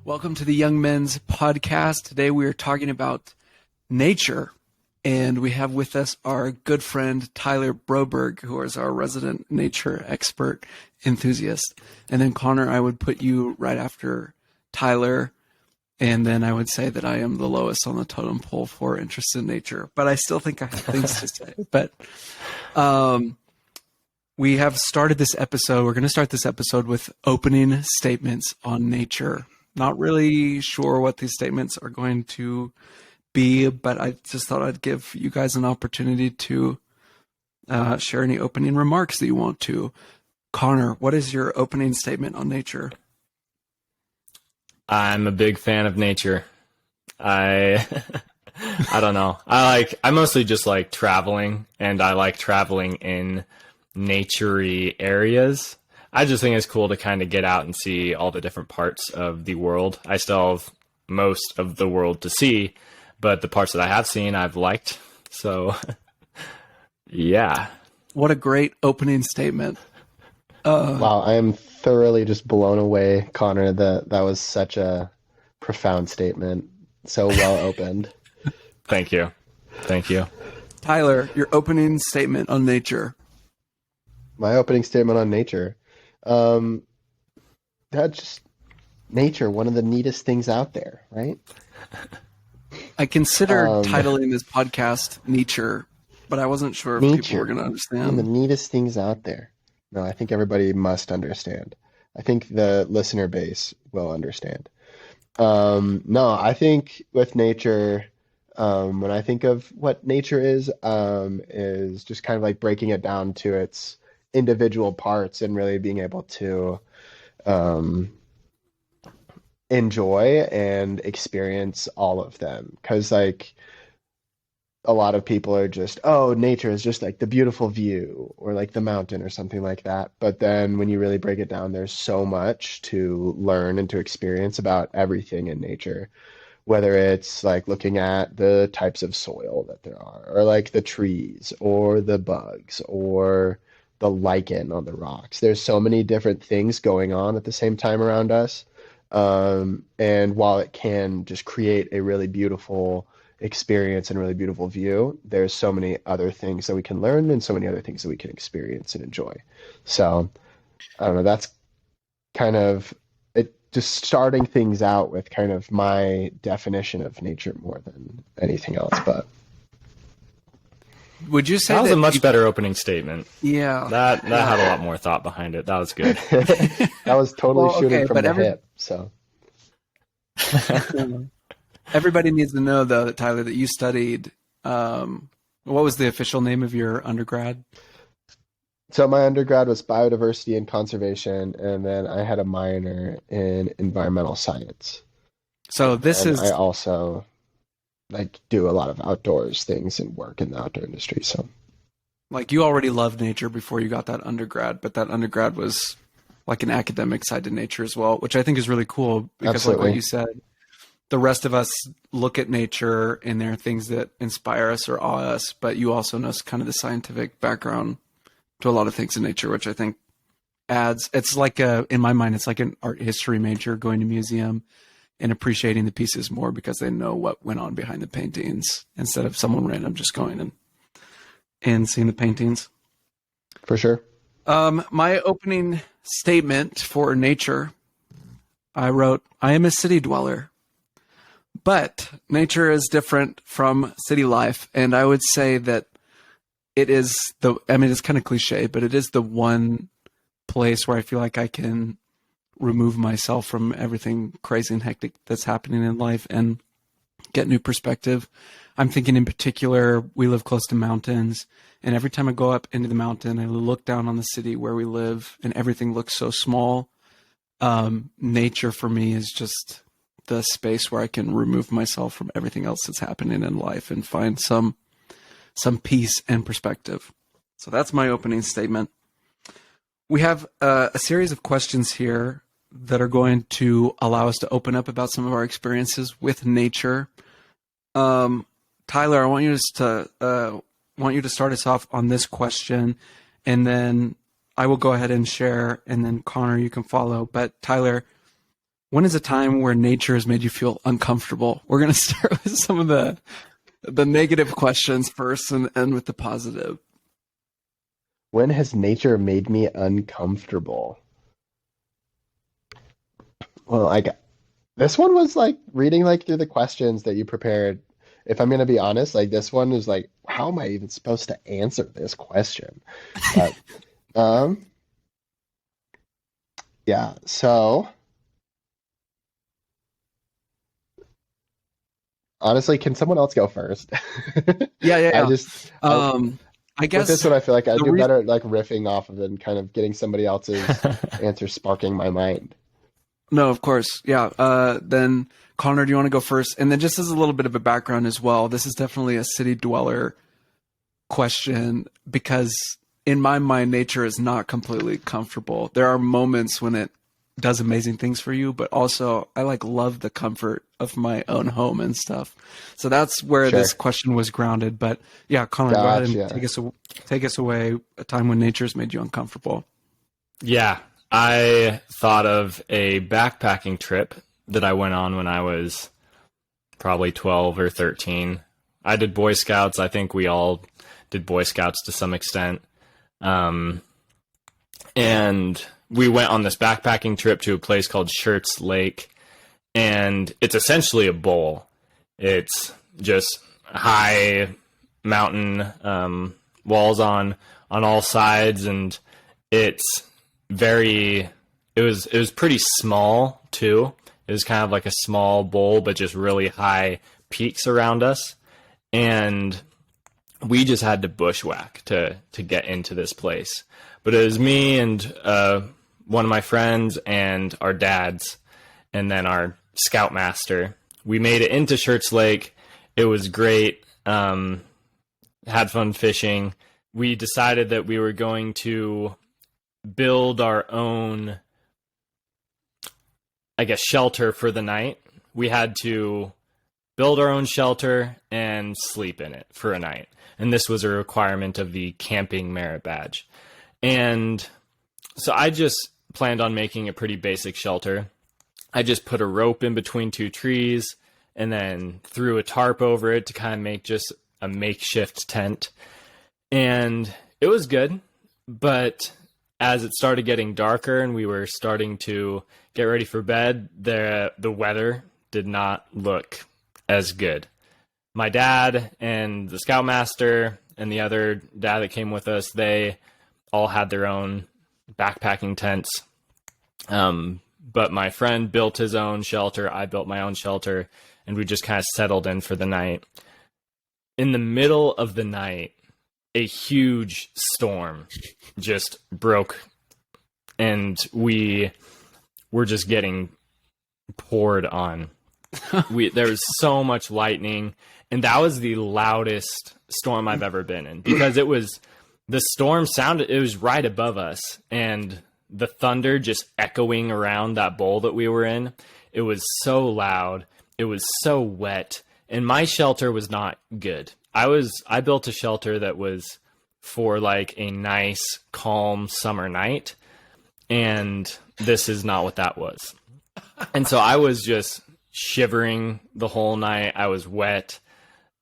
Welcome to the Young Men's Podcast. Today we are talking about nature, and we have with us our good friend Tyler Broberg, who is our resident nature expert enthusiast. And then Connor, I would put you right after Tyler, and then I would say that I am the lowest on the totem pole for interest in nature, but I still think I have things to say. But we have started this episode. We're going to start this episode with opening statements on nature. Not really sure what these statements are going to be, but I just thought I'd give you guys an opportunity to share any opening remarks that you want to. Connor, what is your opening statement on nature? I'm a big fan of nature. I don't know. I mostly just like traveling, and I like traveling in nature-y areas. I just think it's cool to kind of get out and see all the different parts of the world. I still have most of the world to see, but the parts that I have seen, I've liked. So, yeah. What a great opening statement. Wow, I am thoroughly just blown away, Connor. That was such a profound statement. So well opened. Thank you. Thank you. Tyler, your opening statement on nature. My opening statement on nature. That's just nature, one of the neatest things out there, right? I considered titling this podcast Nature, but I wasn't sure if people were going to understand. One of the neatest things out there. No, I think everybody must understand. I think the listener base will understand. No, I think with nature, when I think of what nature is just kind of like breaking it down to its individual parts and really being able to enjoy and experience all of them. Because like a lot of people are just, oh, nature is just like the beautiful view or like the mountain or something like that. But then when you really break it down, there's so much to learn and to experience about everything in nature. Whether it's like looking at the types of soil that there are, or like the trees or the bugs or the lichen on the rocks. There's so many different things going on at the same time around us. And while it can just create a really beautiful experience and a really beautiful view, there's so many other things that we can learn and so many other things that we can experience and enjoy. So I don't know, that's kind of it, just starting things out with kind of my definition of nature more than anything else. But would you say that was a much better opening statement? Yeah. That had a lot more thought behind it. That was good. That was totally shooting from the hip. So everybody needs to know, though, that Tyler, that you studied. What was the official name of your undergrad? So my undergrad was biodiversity and conservation, and then I had a minor in environmental science. So I also like do a lot of outdoors things and work in the outdoor industry. So like you already loved nature before you got that undergrad, but that undergrad was like an academic side to nature as well, which I think is really cool because Absolutely. Like what you said, the rest of us look at nature and there are things that inspire us or awe us, but you also know kind of the scientific background to a lot of things in nature, which I think adds, it's like in my mind, it's like an art history major going to museum and appreciating the pieces more because they know what went on behind the paintings instead of someone random just going and seeing the paintings. For sure. My opening statement for nature, I wrote, I am a city dweller, but nature is different from city life. And I would say that it is it's kind of cliche, but it is the one place where I feel like I can remove myself from everything crazy and hectic that's happening in life and get new perspective. I'm thinking in particular, we live close to mountains, and every time I go up into the mountain, I look down on the city where we live and everything looks so small. Nature for me is just the space where I can remove myself from everything else that's happening in life and find some peace and perspective. So that's my opening statement. We have a series of questions here that are going to allow us to open up about some of our experiences with nature. Tyler, I want you to start us off on this question, and then I will go ahead and share, and then Connor, you can follow. But Tyler, When is a time where nature has made you feel uncomfortable? We're going to start with some of the negative questions first and end with the positive. When has nature made me uncomfortable? Well, this one was like reading like through the questions that you prepared. If I'm gonna be honest, like this one is like, how am I even supposed to answer this question? But um, yeah. So honestly, can someone else go first? Yeah, yeah, I yeah. just Um, I with this guess one, I feel like I the do reason. better at like riffing off of it and kind of getting somebody else's answer sparking my mind. No, of course. Yeah. Then Connor, do you want to go first? And then just as a little bit of a background as well, this is definitely a city dweller question because in my mind, nature is not completely comfortable. There are moments when it does amazing things for you, but also I like love the comfort of my own home and stuff. So that's where this Sure. question was grounded. But yeah, Connor, go ahead and Gotcha. take us away. A time when nature's made you uncomfortable. Yeah, I thought of a backpacking trip that I went on when I was probably 12 or 13. I did Boy Scouts. I think we all did Boy Scouts to some extent. Um, and we went on this backpacking trip to a place called Shirts Lake, and it's essentially a bowl. It's just high mountain walls on all sides, and it's very. It was pretty small too. It was kind of like a small bowl, but just really high peaks around us, and we just had to bushwhack to get into this place. But it was me and one of my friends and our dads, and then our scoutmaster. We made it into Shirts Lake. It was great. Had fun fishing. We decided that we were going to build our own, I guess, shelter for the night. We had to build our own shelter and sleep in it for a night. And this was a requirement of the camping merit badge. And so I just planned on making a pretty basic shelter. I just put a rope in between two trees and then threw a tarp over it to kind of make just a makeshift tent. And it was good, but as it started getting darker and we were starting to get ready for bed, the weather did not look as good. My dad and the scoutmaster and the other dad that came with us, they all had their own backpacking tents. But my friend built his own shelter. I built my own shelter, and we just kind of settled in for the night. In the middle of the night, a huge storm just broke, and we were just getting poured on. There was so much lightning, and that was the loudest storm I've ever been in, because the storm sounded, it was right above us, and the thunder just echoing around that bowl that we were in. It was so loud. It was so wet, and my shelter was not good. I built a shelter that was for like a nice, calm summer night, and this is not what that was. And so I was just shivering the whole night. I was wet,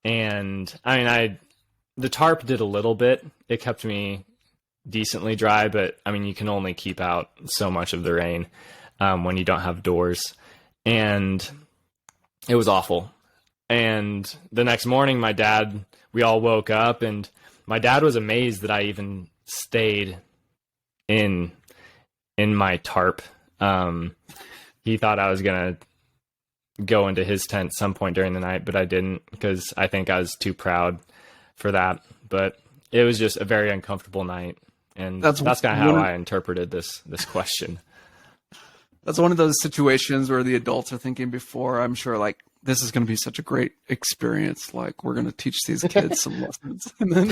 and the tarp did a little bit. It kept me decently dry, but I mean, you can only keep out so much of the rain when you don't have doors, and it was awful. And the next morning, we all woke up, and my dad was amazed that I even stayed in my tarp. He thought I was gonna go into his tent some point during the night, but I didn't, because I think I was too proud for that. But it was just a very uncomfortable night, and that's kind of how I interpreted this question. That's one of those situations where the adults are thinking before, I'm sure, like, this is going to be such a great experience. Like, we're going to teach these kids some lessons. And then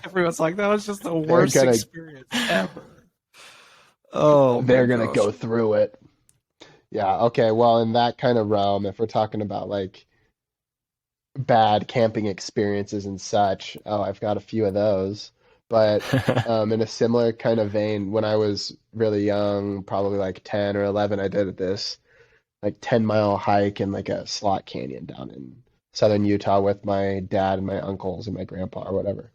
everyone's like, that was just the worst experience ever. Oh, they're going to go through it. Yeah. Okay. Well, in that kind of realm, if we're talking about like bad camping experiences and such, oh, I've got a few of those. But in a similar kind of vein, when I was really young, probably like 10 or 11, I did this like 10-mile hike and like a slot canyon down in southern Utah with my dad and my uncles and my grandpa or whatever.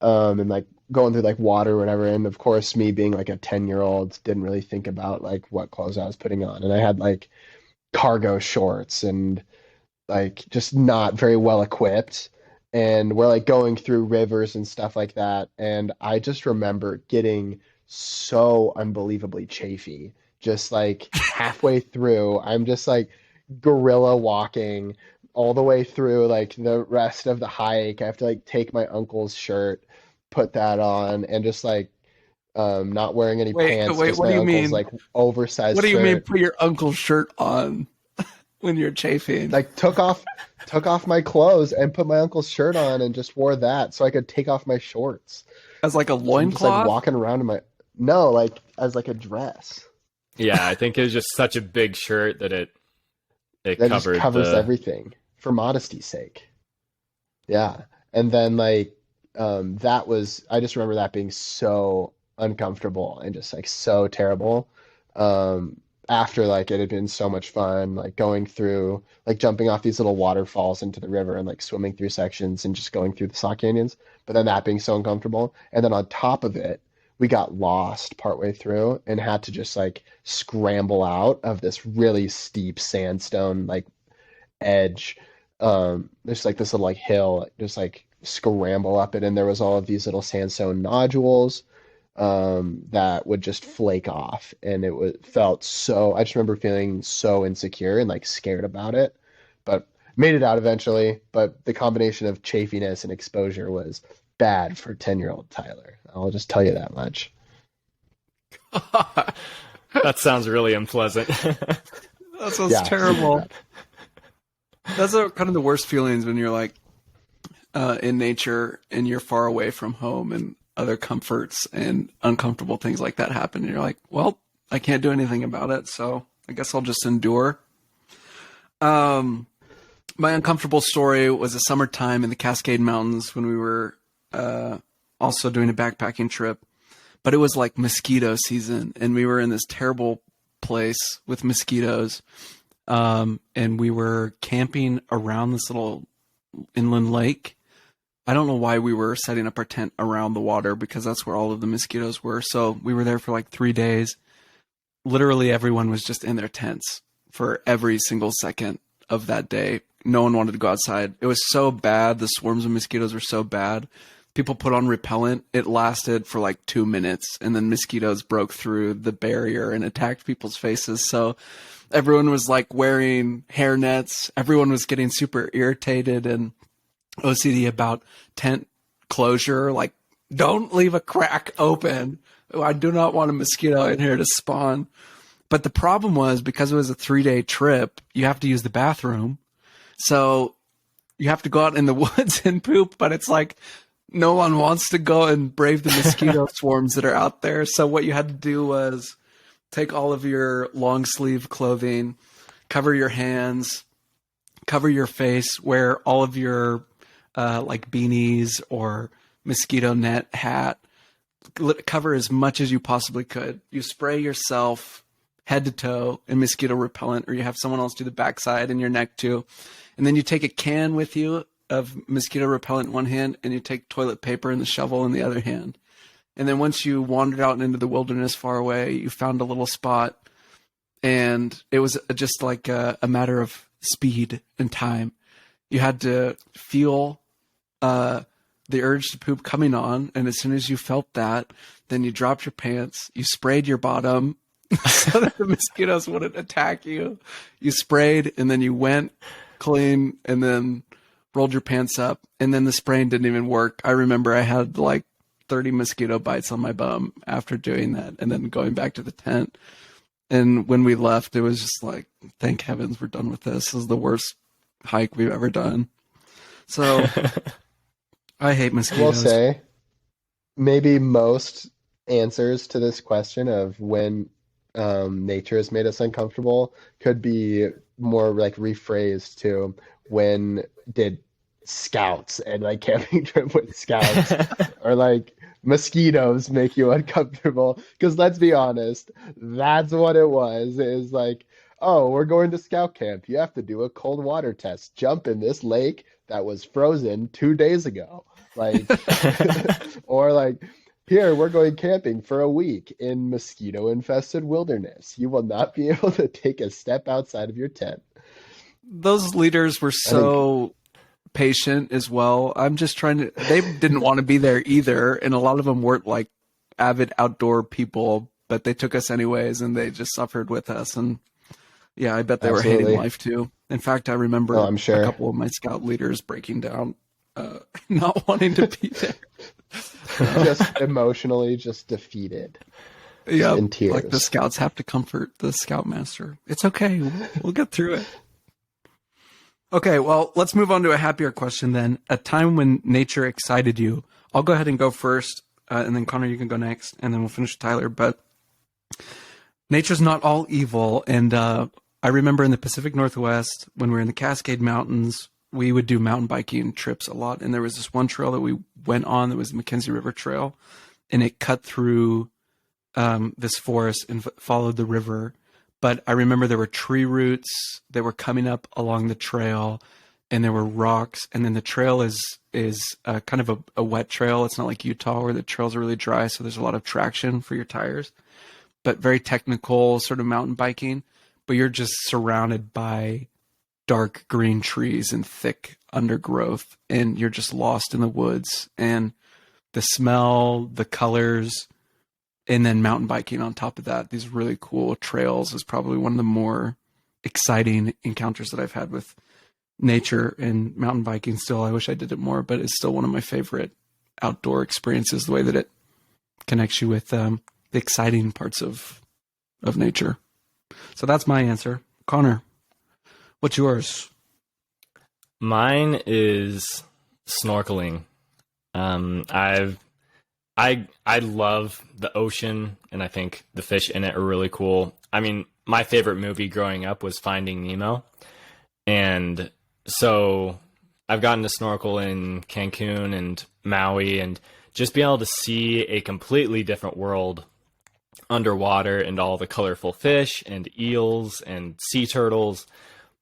And like going through like water or whatever. And of course, me being like a 10-year-old didn't really think about like what clothes I was putting on. And I had like cargo shorts and like just not very well equipped. And we're like going through rivers and stuff like that. And I just remember getting so unbelievably chafy. Just like halfway through, I'm just like gorilla walking all the way through like the rest of the hike. I have to like take my uncle's shirt, put that on, and just like not wearing any pants, Wait, just what do my you uncle's mean? like oversized What do you mean shirt. put your uncle's shirt on when you're chafing? Like took off my clothes and put my uncle's shirt on and just wore that so I could take off my shorts. As like a So I'm just like loincloth? walking around in my no, like as like a dress Yeah, I think it was just such a big shirt that it that just covered covers the. everything for modesty's sake. Yeah. And then like that was I just remember that being so uncomfortable and just like so terrible. Um After like it had been so much fun, like going through like jumping off these little waterfalls into the river and like swimming through sections and just going through the saw canyons, but then that being so uncomfortable. And then on top of it, we got lost partway through and had to just like scramble out of this really steep sandstone like edge. There's like this little like hill, just like scramble up it, and there was all of these little sandstone nodules that would just flake off, and it was felt so. I just remember feeling so insecure and like scared about it, but made it out eventually. But the combination of chafiness and exposure was bad for 10-year-old Tyler. I'll just tell you that much. That sounds really unpleasant. That sounds Yeah, super terrible. bad. That's kind of the worst feelings when you're like in nature and you're far away from home and other comforts and uncomfortable things like that happen. And you're like, well, I can't do anything about it, so I guess I'll just endure. Um, my uncomfortable story was a summertime in the Cascade Mountains when we were also doing a backpacking trip, but it was like mosquito season, and we were in this terrible place with mosquitoes. And we were camping around this little inland lake. I don't know why we were setting up our tent around the water because that's where all of the mosquitoes were. So we were there for like 3 days. Literally everyone was just in their tents for every single second of that day. No one wanted to go outside. It was so bad. The swarms of mosquitoes were so bad. People put on repellent. It lasted for like 2 minutes, and then mosquitoes broke through the barrier and attacked people's faces. So everyone was like wearing hair nets. Everyone was getting super irritated and OCD about tent closure. Like, don't leave a crack open. I do not want a mosquito in here to spawn. But the problem was because it was a 3-day trip, you have to use the bathroom. So you have to go out in the woods and poop, but it's like no one wants to go and brave the mosquito swarms that are out there. So what you had to do was take all of your long sleeve clothing, cover your hands, cover your face, wear all of your like beanies or mosquito net hat, cover as much as you possibly could. You spray yourself head to toe in mosquito repellent, or you have someone else do the backside and your neck too. And then you take a can with you of mosquito repellent in one hand, and you take toilet paper and the shovel in the other hand. And then once you wandered out into the wilderness far away, you found a little spot, and it was just like a matter of speed and time. You had to feel the urge to poop coming on, and as soon as you felt that, then you dropped your pants, you sprayed your bottom so that the mosquitoes wouldn't attack you. You sprayed, and then you went clean, and then rolled your pants up, and then the spraying didn't even work. I remember I had like 30 mosquito bites on my bum after doing that, and then going back to the tent. And when we left, it was just like, thank heavens we're done with this. This is the worst hike we've ever done. So I hate I will mosquitoes. say, maybe most answers to this question of when nature has made us uncomfortable could be more like rephrased to when did scouts and like camping trip with scouts or like mosquitoes make you uncomfortable? Because let's be honest, that's what it was. Is like oh, we're going to scout camp. You have to do a cold water test. Jump in this lake that was frozen 2 days ago. Like, or like, here, we're going camping for a week in mosquito-infested wilderness. You will not be able to take a step outside of your tent. Those leaders were I think, so patient as well. I'm just trying to, they didn't want to be there either. And a lot of them weren't like avid outdoor people, but they took us anyways and they just suffered with us. And yeah, I bet they were hating absolutely. life too. In fact, I Oh, remember I'm a sure. couple of my scout leaders breaking down, not wanting to be there. Just emotionally just defeated, just Yep. in Like the tears. scouts have to comfort the scoutmaster. It's okay. We'll get through it. Okay, well, let's move on to a happier question then. A time when nature excited you. I'll go ahead and go first, and then Connor, you can go next, and then we'll finish with Tyler. But nature's not all evil. And I remember in the Pacific Northwest, when we were in the Cascade Mountains, we would do mountain biking trips a lot. And there was this one trail that we went on that was the Mackenzie River Trail, and it cut through this forest and followed the river. But I remember there were tree roots that were coming up along the trail, and there were rocks. And then the trail is kind of a wet trail. It's not like Utah where the trails are really dry, so there's a lot of traction for your tires. But very technical sort of mountain biking. But you're just surrounded by dark green trees and thick undergrowth, and you're just lost in the woods. And the smell, the colors, and then mountain biking on top of that, these really cool trails is probably one of the more exciting encounters that I've had with nature and mountain biking. Still, I wish I did it more, but it's still one of my favorite outdoor experiences, the way that it connects you with the exciting parts of nature. So that's my answer. Connor, what's yours? Mine is snorkeling. I've I love the ocean, and I think the fish in it are really cool. I mean, my favorite movie growing up was Finding Nemo, and so I've gotten to snorkel in Cancun and Maui, and just being able to see a completely different world underwater and all the colorful fish and eels and sea turtles.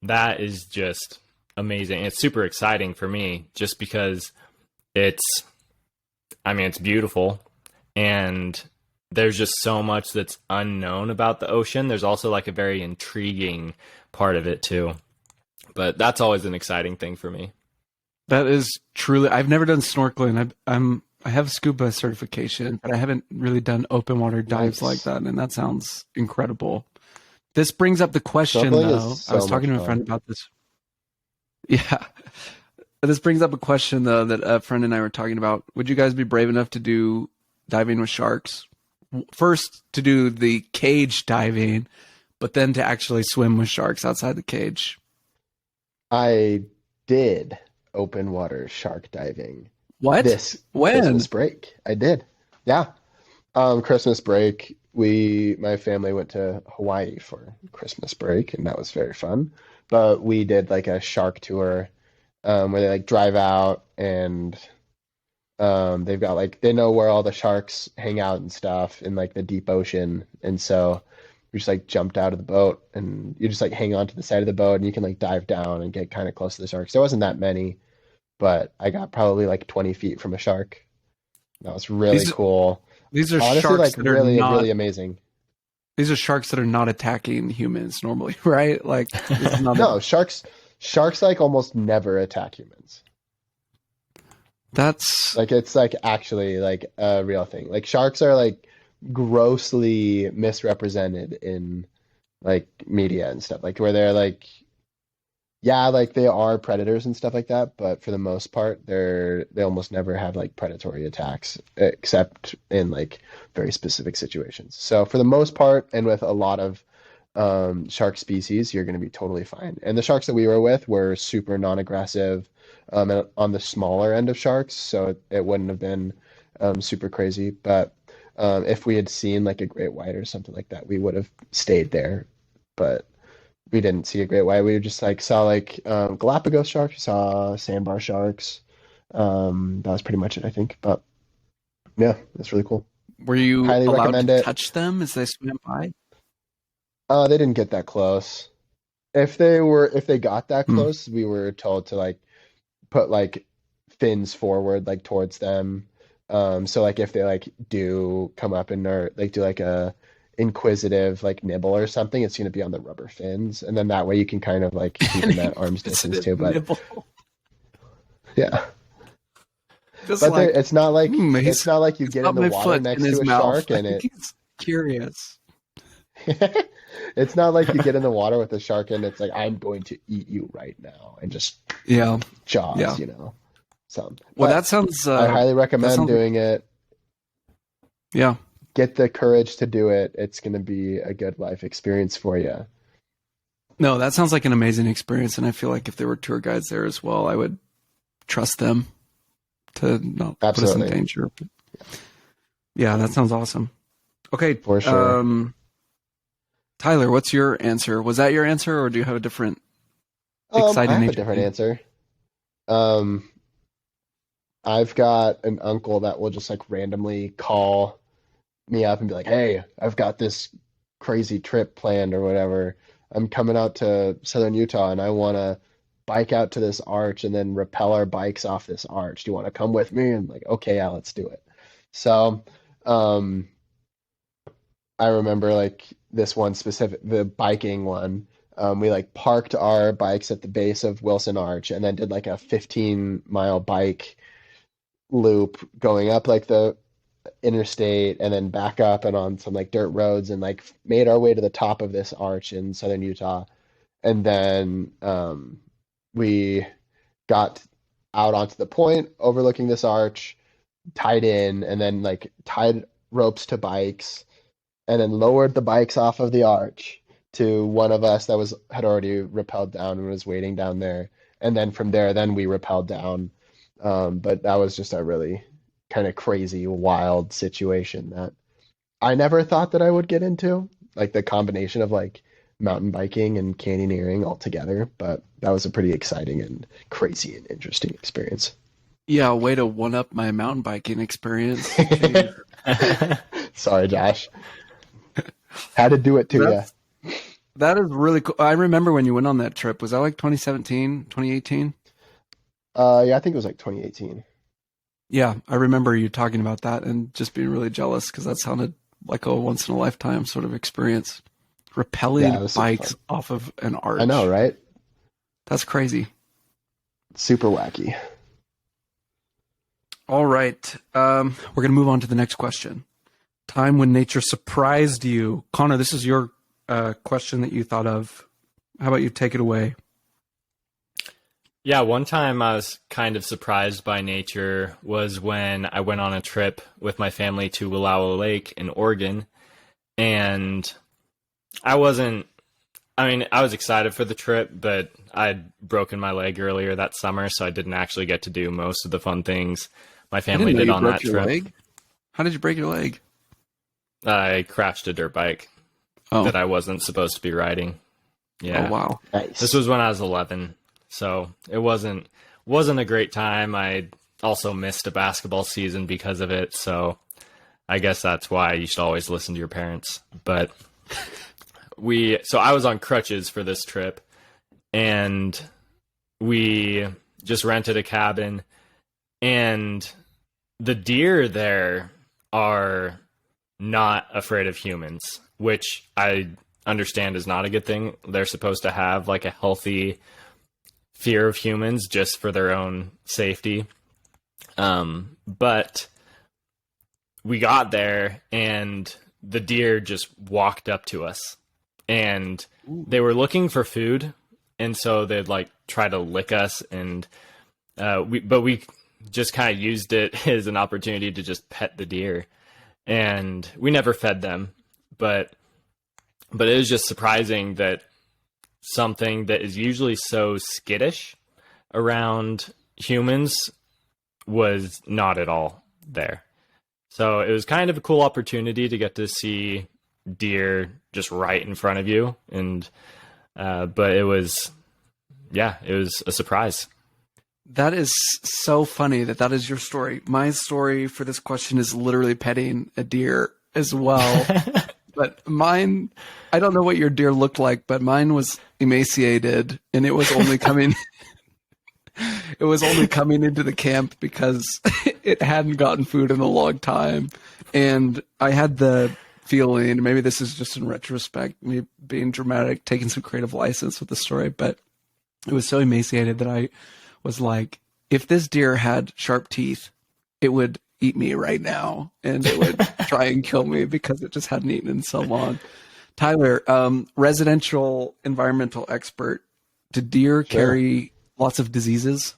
That is just amazing. It's super exciting for me just because it's, I mean, it's beautiful, and there's just so much that's unknown about the ocean. There's also like a very intriguing part of it too. But that's always an exciting thing for me. That is truly. I've never done snorkeling. I have scuba certification, but I haven't really done open water dives like Nice. that, and that sounds incredible. This brings up the question, Snorkeling is though. I was so talking much to a friend fun. about this. Yeah, this brings up a question though that a friend and I were talking about. Would you guys be brave enough to do diving with sharks? First, to do the cage diving, but then to actually swim with sharks outside the cage. I did open water shark diving What? this Christmas When? break. I did. Yeah. Christmas break, my family went to Hawaii for Christmas break, and that was very fun. But we did like a shark tour, where they like drive out and they've got like they know where all the sharks hang out and stuff in like the deep ocean. And so we just like jumped out of the boat and you just like hang on to the side of the boat and you can like dive down and get kind of close to the sharks. There wasn't that many, but I got probably like 20 feet from a shark. That was really These cool. these are Honestly, sharks like that are really, not really amazing. these are sharks that are not attacking humans normally, right? Like this is not a No, sharks like almost never attack humans. that's Like it's like actually like a real thing. Like sharks are like grossly misrepresented in like media and stuff. Like where they're like yeah, like they are predators and stuff like that, but for the most part they almost never have like predatory attacks except in like very specific situations. So for the most part and with a lot of shark species, you're going to be totally fine. And the sharks that we were with were super non-aggressive, and on the smaller end of sharks, so it wouldn't have been super crazy. But if we had seen like a great white or something like that, we would have stayed there. But we didn't see a great white. We just like saw like Galapagos sharks, saw sandbar sharks. That was pretty much it, I think. But yeah, that's really cool. were you Highly allowed to recommend it. touch them as they swam by? They didn't get that close. If they got that Hmm. close, we were told to like put like fins forward like towards them. So like if they like do come up and or like do like a inquisitive like nibble or something, it's going to be on the rubber fins, and then that way you can kind of like keep An them at arm's distance inquisitive too. But nibble. yeah, Just but like, it's not like you he's get in got the my water foot in next to his a mouth. shark I and think it. he's curious. It's not like you get in the water with a shark and it's like I'm going to eat you right now and just Yeah. jaws, Yeah. you know. So, Well, but I highly that recommend sounds like, doing it. yeah. Get the courage to do it. It's going to be a good life experience for you. No, that sounds like an amazing experience. And I feel like if there were tour guides there as well, I would trust them to not put us in Absolutely, danger. Yeah, that sounds awesome. Okay. for sure. Tyler, what's your answer? Was that your answer, or do you have a different I exciting have a nature different thing? answer. Um, I've got an uncle that will just like randomly call me up and be like, "Hey, I've got this crazy trip planned or whatever. I'm coming out to southern Utah and I want to bike out to this arch and then rappel our bikes off this arch. Do you want to come with me?" And I'm like, "Okay, yeah, let's do it." So, um, I remember like this one specific, the biking one. We like parked our bikes at the base of Wilson Arch and then did like a 15-mile bike loop going up like the interstate and then back up and on some like dirt roads and like made our way to the top of this arch in southern Utah. And then we got out onto the point overlooking this arch, tied in, and then like tied ropes to bikes and then lowered the bikes off of the arch to one of us that was had already rappelled down and was waiting down there. And then from there, then we rappelled down. But that was just a really kind of crazy, wild situation that I never thought that I would get into, like the combination of like mountain biking and canyoneering all together. But that was a pretty exciting and crazy and interesting experience. Yeah, way to one up my mountain biking experience. Jeez. Sorry, Josh. Had to do it to you. That's that is really cool. I remember when you went on that trip. Was that like 2017, 2018? Yeah, I think it was like 2018. Yeah, I remember you talking about that and just being really jealous because that sounded like a once in a lifetime sort of experience. Yeah, it Rappelling was super bikes fun. off of an I know, arch. right? That's crazy. Super wacky. All right. We're going to move on to the next question. Time when nature surprised you. Connor, this is your question that you thought of. How about you take it away? Yeah, one time I was kind of surprised by nature was when I went on a trip with my family to Wallowa Lake in Oregon. And I wasn't, I mean, I was excited for the trip, but I'd broken my leg earlier that summer, so I didn't actually get to do most of the fun things my I didn't family know did you on broke that your trip. leg. How did you break your leg? I crashed a dirt bike Oh, that I wasn't supposed to be riding. oh Yeah. wow. This Nice. was when I was 11, so it wasn't a great time. I also missed a basketball season because of it, so I guess that's why you should always listen to your parents. But so I was on crutches for this trip, and we just rented a cabin, and the deer there are not afraid of humans, which I understand is not a good thing. They're supposed to have like a healthy fear of humans just for their own safety. But we got there and the deer just walked up to us and they were looking for food. And so they'd like try to lick us and we just kind of used it as an opportunity to just pet the deer. And we never fed them, but it was just surprising that something that is usually so skittish around humans was not at all there. So it was kind of a cool opportunity to get to see deer just right in front of you, and but it was, yeah, it was a surprise. That is so funny that that is your story. My story for this question is literally petting a deer as well. But mine, I don't know what your deer looked like, but mine was emaciated, and it was only coming. It was only coming into the camp because it hadn't gotten food in a long time, and I had the feeling, maybe this is just in retrospect, me being dramatic, taking some creative license with the story, but it was so emaciated that I was like, if this deer had sharp teeth, it would eat me right now, and it would try and kill me because it just hadn't eaten in so long. Tyler, residential environmental expert, do deer carry lots of diseases?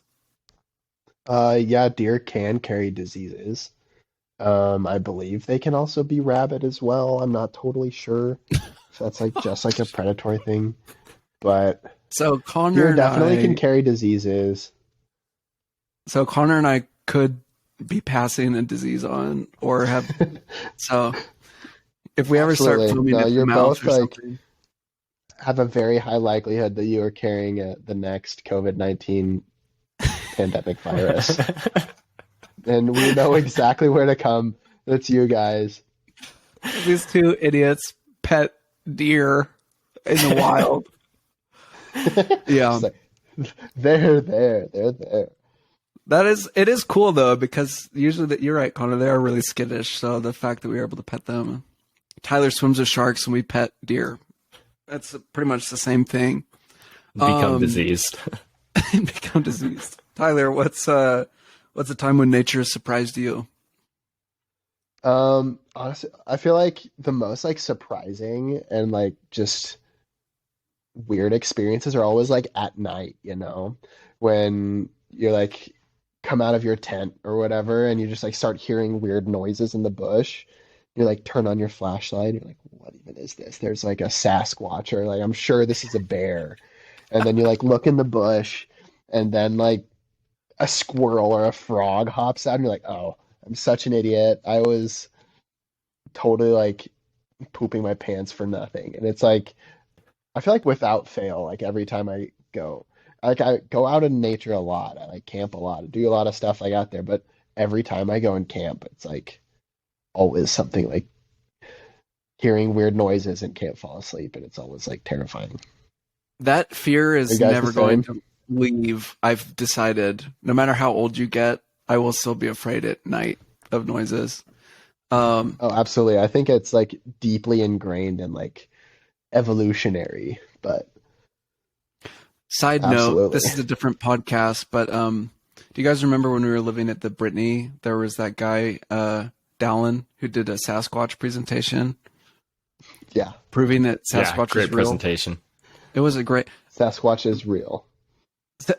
Yeah, deer can carry diseases. I believe they can also be rabid as well. I'm not totally sure if that's like just like a predatory thing, but So Connor deer and definitely I, can carry diseases. so Connor and I could be passing a disease on, or have. So if we ever start Absolutely. foaming No, at the you're mouth both or like something, have a very high likelihood that you are carrying the next COVID-19 pandemic virus. And we know exactly where to come. It's you guys. these two idiots pet deer in the wild. Yeah, Just like, they're there. They're there. it is cool though, because usually you're right, Connor, they are really skittish. So the fact that we were able to pet them, Tyler swims with sharks and we pet deer. That's pretty much the same thing. Become diseased. Become diseased. Tyler, what's a time when nature has surprised you? Honestly, I feel like the most like surprising and like just weird experiences are always like at night, when you're like come out of your tent or whatever and you just like start hearing weird noises in the bush. You like turn on your flashlight and you're like, what even is this? There's like a Sasquatch or like I'm sure this is a bear. And then you like look in the bush and then like a squirrel or a frog hops out and you're like, oh, I'm such an idiot. I was totally like pooping my pants for nothing. And it's like I feel like without fail, like every time I go, like I go out in nature a lot. I like camp a lot. I do a lot of stuff like out there, but every time I go and camp, it's like always something like hearing weird noises and can't fall asleep, and it's always like terrifying. That fear Are is you guys the never going same? to leave. I've decided, no matter how old you get, I will still be afraid at night of noises. Oh, absolutely. I think it's like deeply ingrained in like evolutionary, but Side note, absolutely. this is a different podcast, but do you guys remember when we were living at the Brittany? There was that guy, Dallin, who did a Sasquatch presentation Yeah. proving that Yeah, Sasquatch great was real. presentation. It was a great. Sasquatch is real.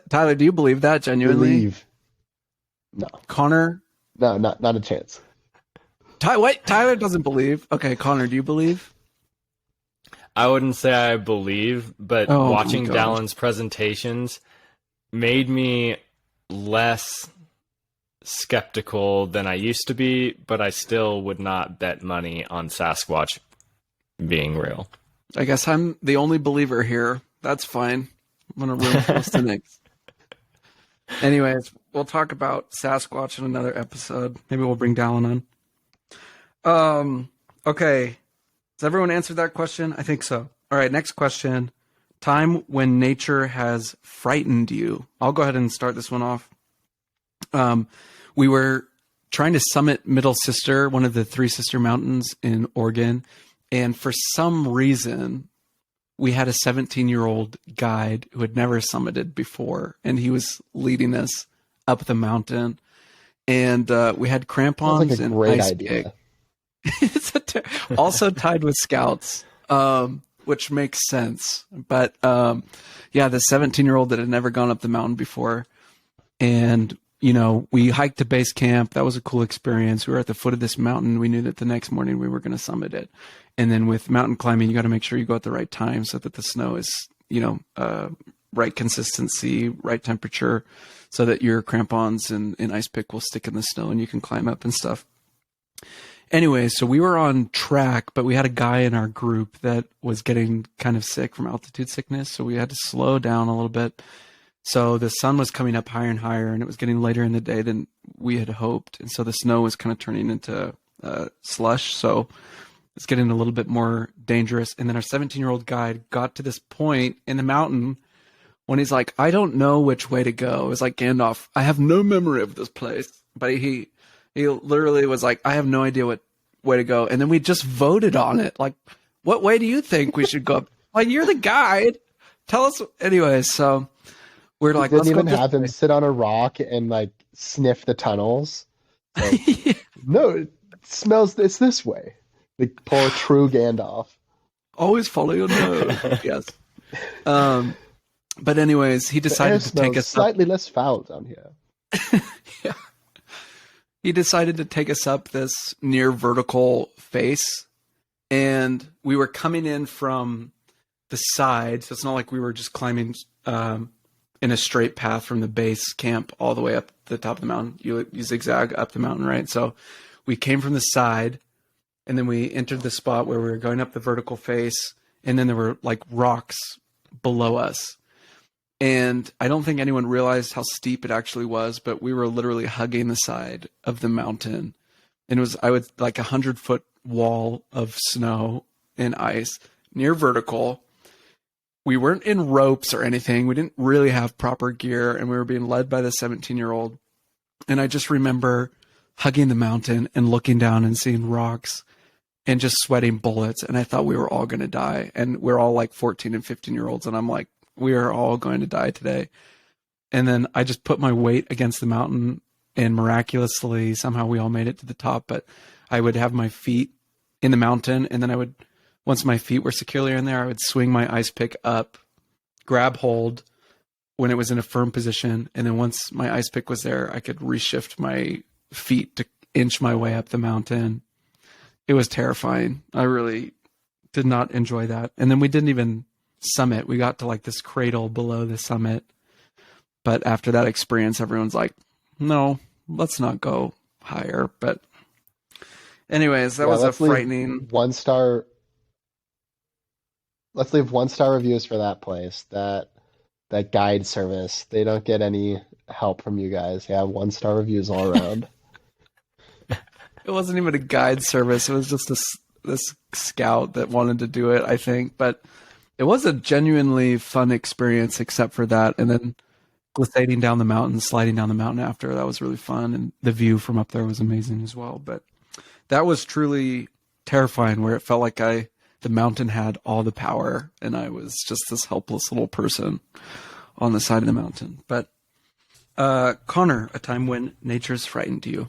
Tyler, do you believe that genuinely? Believe. No. Connor, No, not a chance. Wait, Tyler doesn't believe. Okay, Connor, do you believe? I wouldn't say I believe, but Oh, my watching gosh. Dallin's presentations made me less skeptical than I used to be, but I still would not bet money on Sasquatch being real. I guess I'm the only believer here. That's fine. I'm in a room full of cynics. Anyways, we'll talk about Sasquatch in another episode. Maybe we'll bring Dallin on. Okay. Has everyone answered that question? I think so. All right, next question. Time when nature has frightened you. I'll go ahead and start this one off. We were trying to summit Middle Sister, one of the three sister mountains in Oregon. And for some reason, we had a 17-year-old guide who had never summited before. And he was leading us up the mountain. And we had Sounds crampons like a and great ice idea. pick. It's also tied with scouts, which makes sense. But yeah, the 17-year-old that had never gone up the mountain before. And, we hiked to base camp. That was a cool experience. We were at the foot of this mountain. We knew that the next morning we were going to summit it. And then with mountain climbing, you got to make sure you go at the right time so that the snow is, right consistency, right temperature, so that your crampons and ice pick will stick in the snow and you can climb up and stuff. Anyway, so we were on track, but we had a guy in our group that was getting kind of sick from altitude sickness. So we had to slow down a little bit. So the sun was coming up higher and higher, and it was getting later in the day than we had hoped. And so the snow was kind of turning into slush. So It's getting a little bit more dangerous. And then our 17-year-old guide got to this point in the mountain when he's like, I don't know which way to go. It was like Gandalf, I have no memory of this place. But he literally was like, I have no idea what way to go. And then we just voted on it. Like, what way do you think we should go? Like, you're the guide. Tell us. Anyway, so we're like, Didn't let's go even this have him way. sit on a rock and like sniff the tunnels. Like, Yeah. no, it smells. It's this way. Like poor true Gandalf. Always follow your nose. Yes. But anyways, he The air decided to take smells us up. slightly less foul down here. Yeah. He decided to take us up this near vertical face, and we were coming in from the side, so it's not like we were just climbing in a straight path from the base camp all the way up the top of the mountain. You zigzag up the mountain, right? So we came from the side, and then we entered the spot where we were going up the vertical face, and then there were like rocks below us. And I don't think anyone realized how steep it actually was, but we were literally hugging the side of the mountain. And it was, I would like 100-foot wall of snow and ice near vertical. We weren't in ropes or anything. We didn't really have proper gear, and we were being led by the 17-year-old. And I just remember hugging the mountain and looking down and seeing rocks and just sweating bullets. And I thought we were all going to die. And we're all like 14 and 15-year-olds. And I'm like, we are all going to die today. And then I just put my weight against the mountain, and miraculously, somehow we all made it to the top. But I would have my feet in the mountain, and then I would, once my feet were securely in there, I would swing my ice pick up, grab hold when it was in a firm position. And then once my ice pick was there, I could reshift my feet to inch my way up the mountain. It was terrifying. I really did not enjoy that. And then we didn't even summit. We got to like this cradle below the summit. But after that experience, everyone's like, no, let's not go higher. But anyways, that was a frightening. Let's leave 1-star reviews for that place. That guide service. They don't get any help from you guys. Yeah, 1-star reviews all around. It wasn't even a guide service. It was just this scout that wanted to do it, I think. But it was a genuinely fun experience, except for that. And then glissading down the mountain, sliding down the mountain after, that was really fun. And the view from up there was amazing as well. But that was truly terrifying, where it felt like the mountain had all the power, and I was just this helpless little person on the side of the mountain. But Connor, a time when nature's frightened you.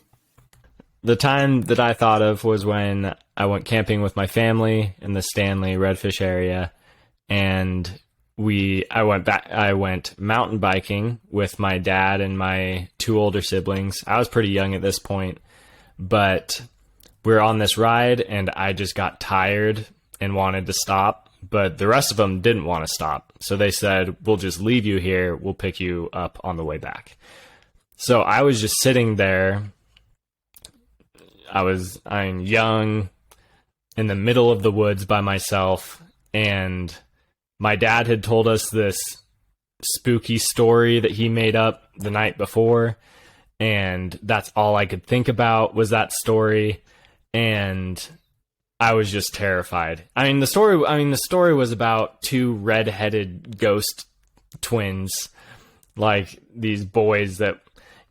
The time that I thought of was when I went camping with my family in the Stanley Redfish area, and I went mountain biking with my dad and my 2 older siblings. I was pretty young at this point, but we were on this ride, and I just got tired and wanted to stop, but the rest of them didn't want to stop. So they said, we'll just leave you here. We'll pick you up on the way back. So I was just sitting there. I'm young, in the middle of the woods by myself, and my dad had told us this spooky story that he made up the night before, and that's all I could think about was that story, and I was just terrified. The story was about 2 red-headed ghost twins, like these boys that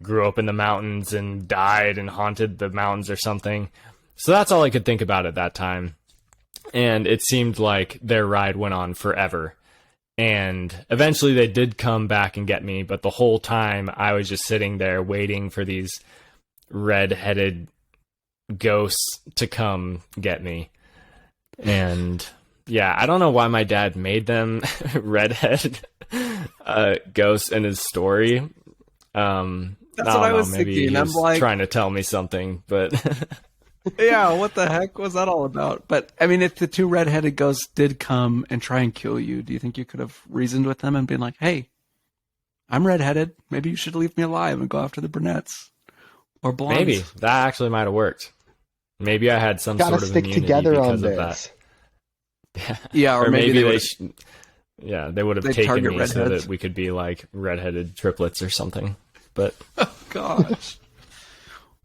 grew up in the mountains and died and haunted the mountains or something. So that's all I could think about at that time. And it seemed like their ride went on forever. And eventually they did come back and get me, but the whole time I was just sitting there waiting for these red-headed ghosts to come get me. And yeah, I don't know why my dad made them redhead ghosts in his story. That's what I was maybe thinking. he was I'm like, trying to tell me something, but yeah, what the heck was that all about? But I mean, if the 2 redheaded ghosts did come and try and kill you, do you think you could have reasoned with them and been like, hey, I'm redheaded. Maybe you should leave me alive and go after the brunettes or blondes? maybe that actually might have worked. Maybe I had some Gotta sort of stick immunity together on because of this. that. Yeah, or maybe they would have they'd taken target me so redheads. that we could be like redheaded triplets or something. But Oh, gosh.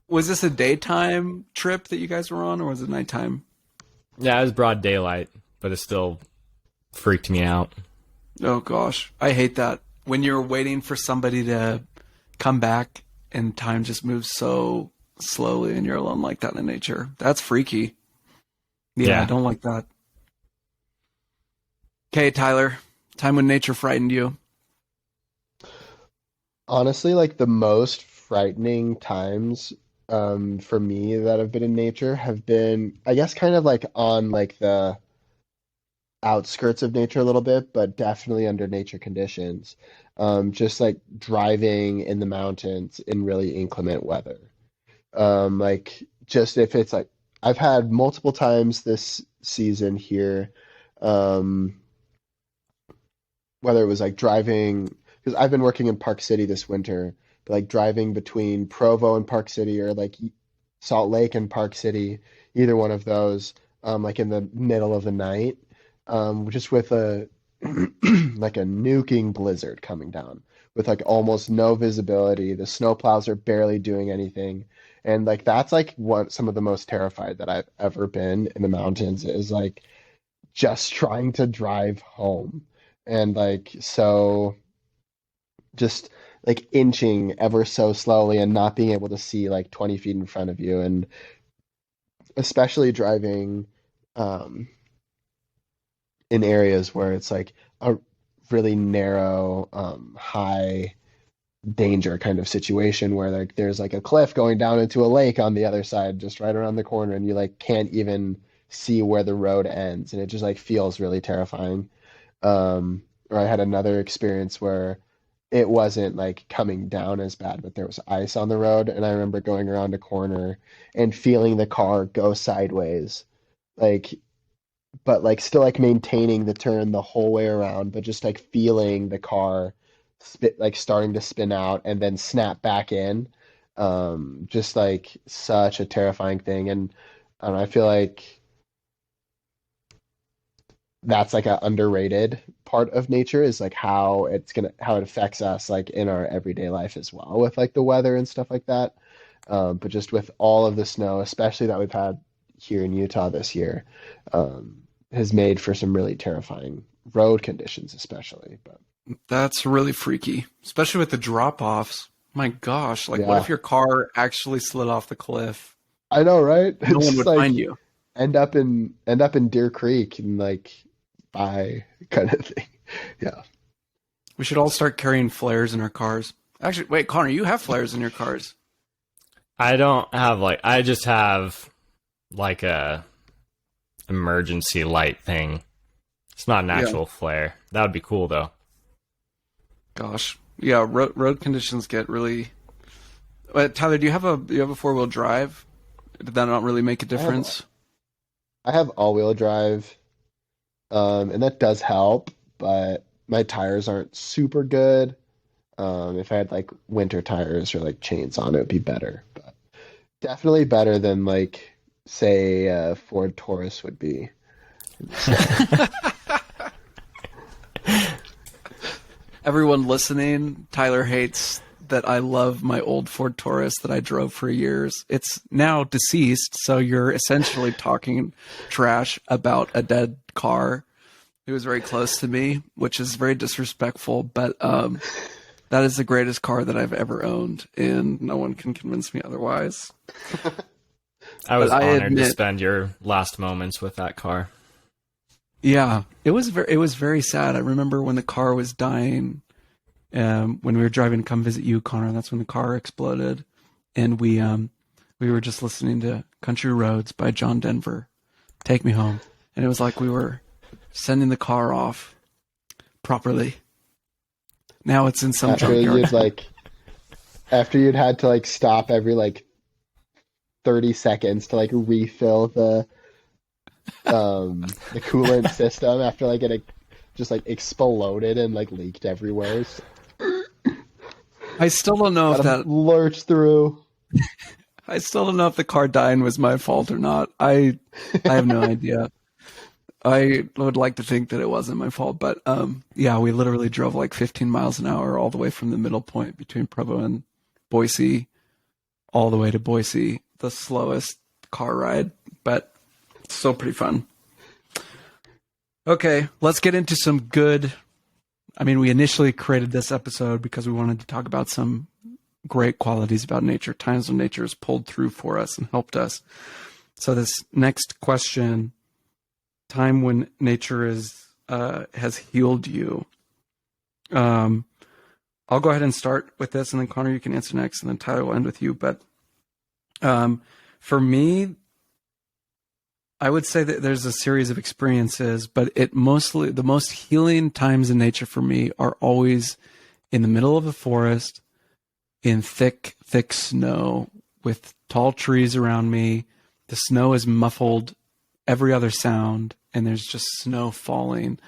Was this a daytime trip that you guys were on, or was it nighttime? Yeah, it was broad daylight, but it still freaked me out. Oh gosh, I hate that. When you're waiting for somebody to come back and time just moves so slowly and you're alone like that in nature. That's freaky. Yeah, I Yeah. don't like that. Okay, Tyler, time when nature frightened you. Honestly, like the most frightening times for me that have been in nature have been, I guess, kind of like on like the outskirts of nature a little bit, but definitely under nature conditions. Just like driving in the mountains in really inclement weather. Like just if it's like I've had multiple times this season here, um, whether it was like driving, because I've been working in Park City this winter, but like driving between Provo and Park City or like Salt Lake and Park City, either one of those, like in the middle of the night, just with a like a nuking blizzard coming down with like almost no visibility. The snowplows are barely doing anything. And like that's like what some of the most terrified that I've ever been in the mountains is like just trying to drive home. And like so just like inching ever so slowly and not being able to see like 20 feet in front of you. And especially driving um in areas where it's like a really narrow, high danger kind of situation where like there's like a cliff going down into a lake on the other side, just right around the corner, and you like can't even see where the road ends, and it just like feels really terrifying. Or I had another experience where it wasn't like coming down as bad, but there was ice on the road, and I remember going around a corner and feeling the car go sideways, like but like still like maintaining the turn the whole way around, but just like feeling the car spit like starting to spin out and then snap back in. Just like such a terrifying thing. And I don't know, I feel like that's like an underrated part of nature is like how it affects us like in our everyday life as well with like the weather and stuff like that. But just with all of the snow, especially that we've had here in Utah this year, has made for some really terrifying road conditions, especially. But That's really freaky, especially with the drop offs. My gosh, like what if yeah, your car actually slid off the cliff? I know, right? No It's one just would like find you. end up in Deer Creek and like bye kind of thing. Yeah. We should all start carrying flares in our cars. Actually, wait, Connor, you have flares in your cars. I don't have like I just have like a emergency light thing. It's not an Yeah. actual flare. That would be cool though. Gosh. Yeah, road conditions get really. Tyler, do you have a 4-wheel drive? Did that not really make a I have difference? I have all-wheel drive, and that does help, but my tires aren't super good. If I had like winter tires or like chains on, it would be better. But definitely better than like say Ford Taurus would be in the snow. Everyone listening, Tyler hates that I love my old Ford Taurus that I drove for years. It's now deceased, so you're essentially talking trash about a dead car. It was very close to me, which is very disrespectful, but that is the greatest car that I've ever owned, and no one can convince me otherwise. I But was I honored to admit, spend your last moments with that car. yeah, it was very sad. I remember when the car was dying, when we were driving to come visit you, Connor. That's when the car exploded, and we were just listening to "Country Roads" by John Denver, "Take Me Home," and it was like we were sending the car off properly. Now it's in some After junkyard. you'd like after you'd had to like stop every like 30 seconds to like refill the coolant system after like it just like exploded and like leaked everywhere. So, I still don't know if gotta that. lurch through. I still don't know if the car dying was my fault or not. I have no idea. I would like to think that it wasn't my fault, but yeah, we literally drove like 15 miles an hour all the way from the middle point between Provo and Boise, all the way to Boise, the slowest car ride. But Still pretty fun. Okay, let's get into some good. I mean, we initially created this episode because we wanted to talk about some great qualities about nature, times when nature has pulled through for us and helped us. So this next question, time when nature has healed you. I'll go ahead and start with this, and then Connor, you can answer next, and then Tyler will end with you. But for me, I would say that there's a series of experiences, but the most healing times in nature for me are always in the middle of a forest, in thick, thick snow, with tall trees around me. The snow is muffled every other sound, and there's just snow falling.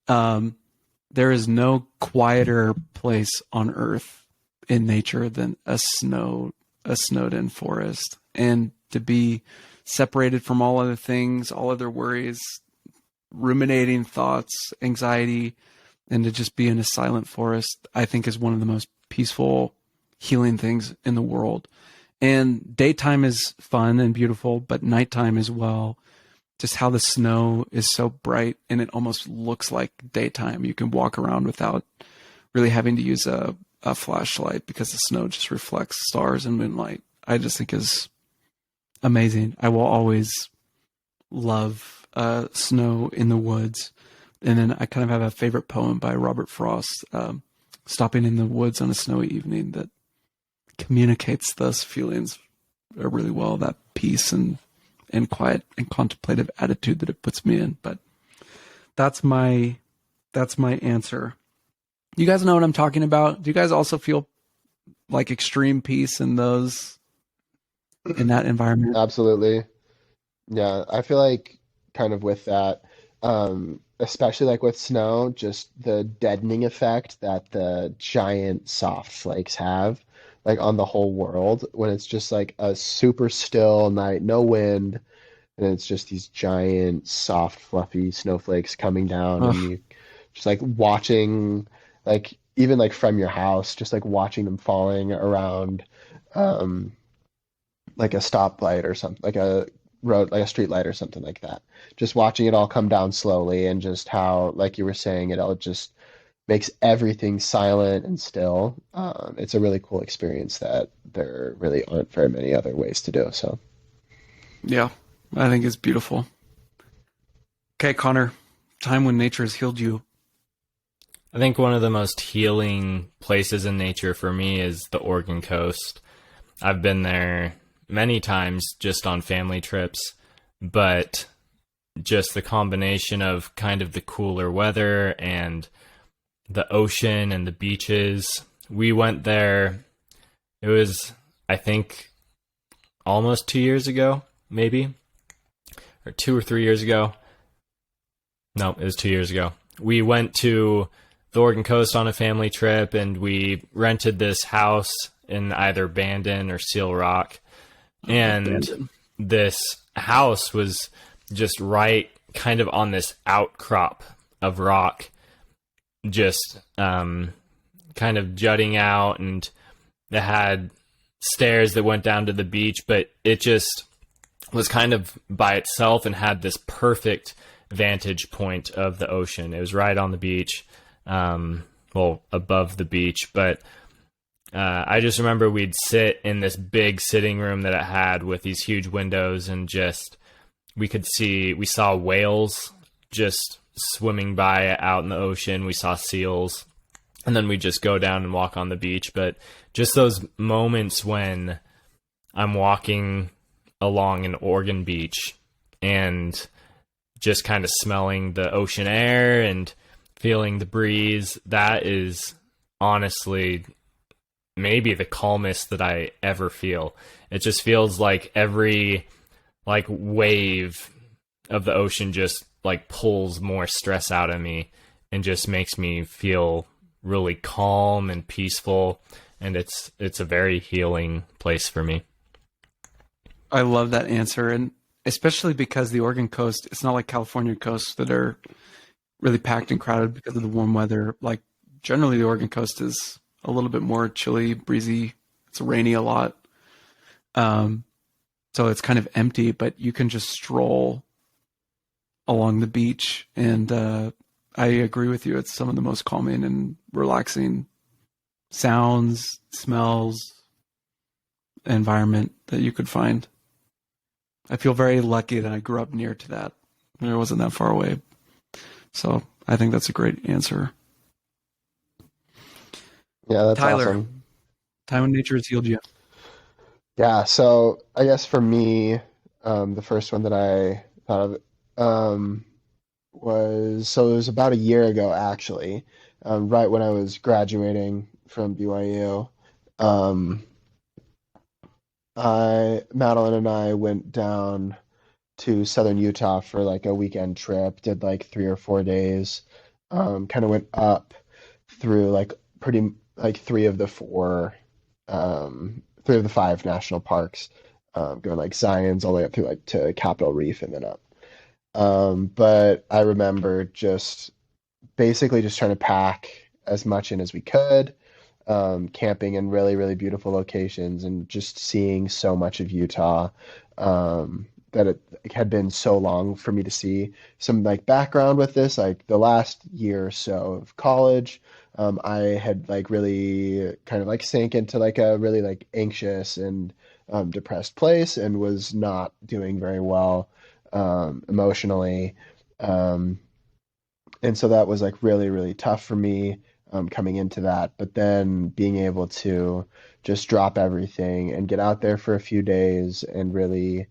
There is no quieter place on earth in nature than a snowed-in forest, and to be separated from all other things, all other worries, ruminating thoughts, anxiety, and to just be in a silent forest, I think is one of the most peaceful, healing things in the world. And daytime is fun and beautiful, but nighttime as well. Just how the snow is so bright and it almost looks like daytime. You can walk around without really having to use a flashlight because the snow just reflects stars and moonlight. I just think is amazing. I will always love snow in the woods. And then I kind of have a favorite poem by Robert Frost, Stopping in the Woods on a Snowy Evening, that communicates those feelings really well, that peace and quiet and contemplative attitude that it puts me in. But that's my answer. You guys know what I'm talking about? Do you guys also feel like extreme peace in that environment? Absolutely. Yeah, I feel like kind of with that, especially like with snow, just the deadening effect that the giant soft flakes have, like on the whole world, when it's just like a super still night, no wind, and it's just these giant, soft, fluffy snowflakes coming down, and Ugh. you just like watching, like even like from your house, just like watching them falling around, um, like a stoplight or something, like a road, like a street light or something like that. Just watching it all come down slowly, and just how, like you were saying, it all just makes everything silent and still. It's a really cool experience that there really aren't very many other ways to do. So, Yeah, I think it's beautiful. Okay, Connor, time when nature has healed you. I think one of the most healing places in nature for me is the Oregon coast. I've been there many times just on family trips, but just the combination of kind of the cooler weather and the ocean and the beaches. We went there, it was, I think, almost 2 years ago, maybe, or 2 or 3 years ago. No, it was 2 years ago. We went to the Oregon coast on a family trip, and we rented this house in either Bandon or Seal Rock. And Abandoned. this house was just right kind of on this outcrop of rock, just kind of jutting out, and it had stairs that went down to the beach, but it just was kind of by itself and had this perfect vantage point of the ocean. It was right on the beach, well, above the beach, but I just remember we'd sit in this big sitting room that it had with these huge windows, and just we saw whales just swimming by out in the ocean. We saw seals, and then we just go down and walk on the beach. But just those moments when I'm walking along an Oregon beach and just kind of smelling the ocean air and feeling the breeze, that is honestly maybe the calmest that I ever feel. It just feels like every like wave of the ocean just like pulls more stress out of me and just makes me feel really calm and peaceful, and it's a very healing place for me. I love that answer, and especially because the Oregon coast, it's not like California coasts that are really packed and crowded because of the warm weather. Like generally the Oregon coast is a little bit more chilly, breezy. It's rainy a lot. So it's kind of empty, but you can just stroll along the beach, and I agree with you. It's some of the most calming and relaxing sounds, smells, environment that you could find. I feel very lucky that I grew up near to that. I wasn't that far away. So I think that's a great answer. Yeah, that's Tyler, awesome. time when nature has healed you. Yeah, so I guess for me, the first one that I thought of it was about a year ago actually, right when I was graduating from BYU. Um, Madeline and I went down to southern Utah for like a weekend trip, did like 3 or 4 days, kind of went up through like pretty like three of the five national parks, going like Zion's all the way up through like to Capitol Reef and then up. But I remember just basically just trying to pack as much in as we could, camping in really, really beautiful locations and just seeing so much of Utah, that it had been so long for me to see. Some like background with this, like the last year or so of college, I had like really kind of like sank into like a really like anxious and depressed place and was not doing very well emotionally. Um, and so that was like really, really tough for me, coming into that. But then being able to just drop everything and get out there for a few days and really,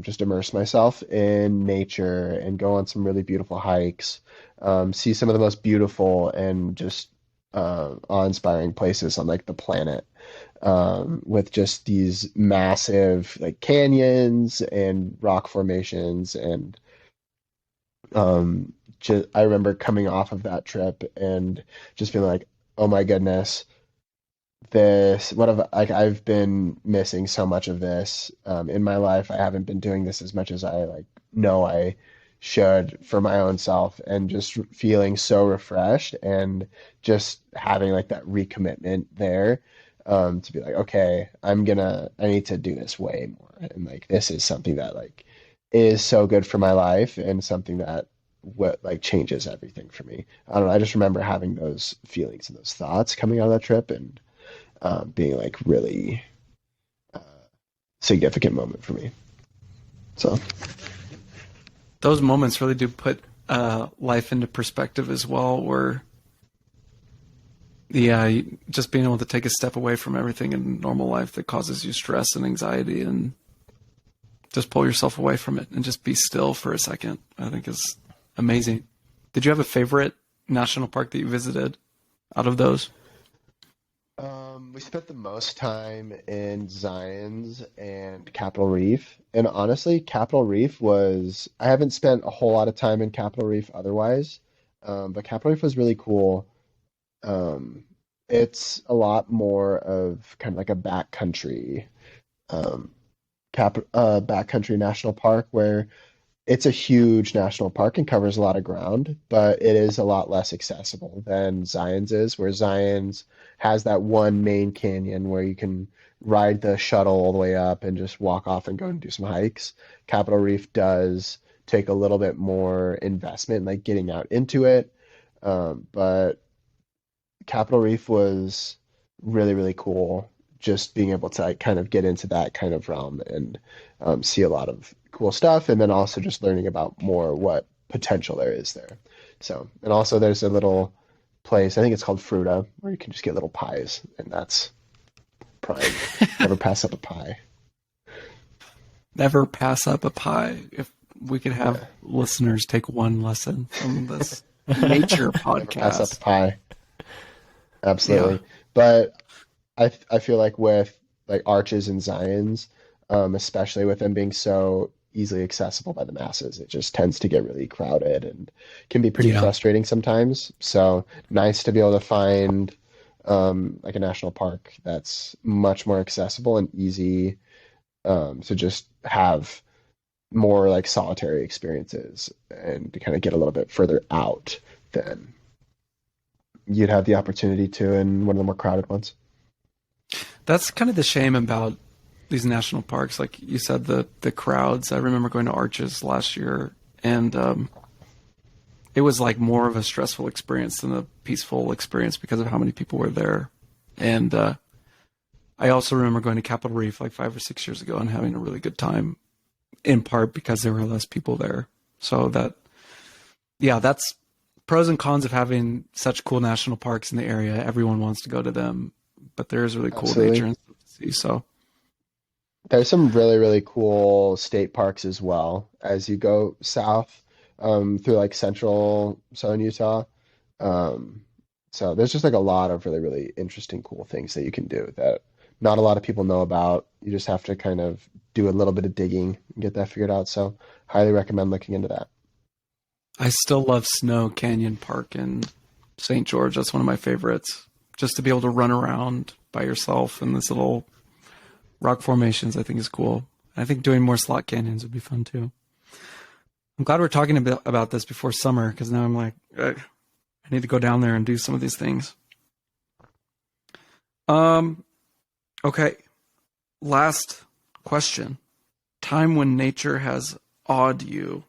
just immerse myself in nature and go on some really beautiful hikes, see some of the most beautiful and just awe-inspiring places on like the planet, with just these massive like canyons and rock formations and just I remember coming off of that trip and just feeling like, oh my goodness, this what have like I've been missing so much of this, in my life. I haven't been doing this as much as I like know I should for my own self, and just feeling so refreshed and just having like that recommitment there, to be like, okay, I need to do this way more, and like this is something that like is so good for my life and something that what like changes everything for me. I don't know. I just remember having those feelings and those thoughts coming out of that trip, and being like really uh, significant moment for me. So Those moments really do put life into perspective as well, where, yeah, just being able to take a step away from everything in normal life that causes you stress and anxiety and just pull yourself away from it and just be still for a second, I think is amazing. Did you have a favorite national park that you visited out of those? we spent the most time in Zion's and Capitol Reef. And honestly, Capitol Reef was, I haven't spent a whole lot of time in Capitol Reef otherwise, but Capitol Reef was really cool. Um, it's a lot more of kind of like a backcountry, um, backcountry national park where it's a huge national park and covers a lot of ground, but it is a lot less accessible than Zion's is, where Zion's has that one main canyon where you can ride the shuttle all the way up and just walk off and go and do some hikes. Capitol Reef does take a little bit more investment, like getting out into it. But Capitol Reef was really, really cool. Just being able to like, kind of get into that kind of realm and, see a lot of cool stuff, and then also just learning about more what potential there is there. So, and also there's a little place, I think it's called Fruta, where you can just get little pies, and that's prime. Never pass up a pie. Never pass up a pie. If we could have Yeah, listeners take one lesson from this nature never pass up a podcast. pie. Yeah. Absolutely. But I feel like with like Arches and Zions, especially with them being so easily accessible by the masses, it just tends to get really crowded and can be pretty Yeah. frustrating sometimes. So nice to be able to find, like a national park that's much more accessible and easy, to just have more like solitary experiences and to kind of get a little bit further out than you'd have the opportunity to in one of the more crowded ones. That's kind of the shame about these national parks. Like you said, the crowds. I remember going to Arches last year and it was like more of a stressful experience than a peaceful experience because of how many people were there. And I also remember going to Capitol Reef like 5 or 6 years ago and having a really good time, in part because there were less people there. So that's pros and cons of having such cool national parks in the area. Everyone wants to go to them, but there is really cool Absolutely. nature and stuff to see. So There's some really, really cool state parks as well as you go south through like central southern Utah. Um, so there's just like a lot of really, really interesting, cool things that you can do that not a lot of people know about. You just have to kind of do a little bit of digging and get that figured out. So highly recommend looking into that. I still love Snow Canyon Park in St. George. That's one of my favorites. Just to be able to run around by yourself in this little rock formations, I think is cool. I think doing more slot canyons would be fun too. I'm glad we're talking about this before summer, because now I'm like, I need to go down there and do some of these things. Okay. Last question. Time when nature has awed you.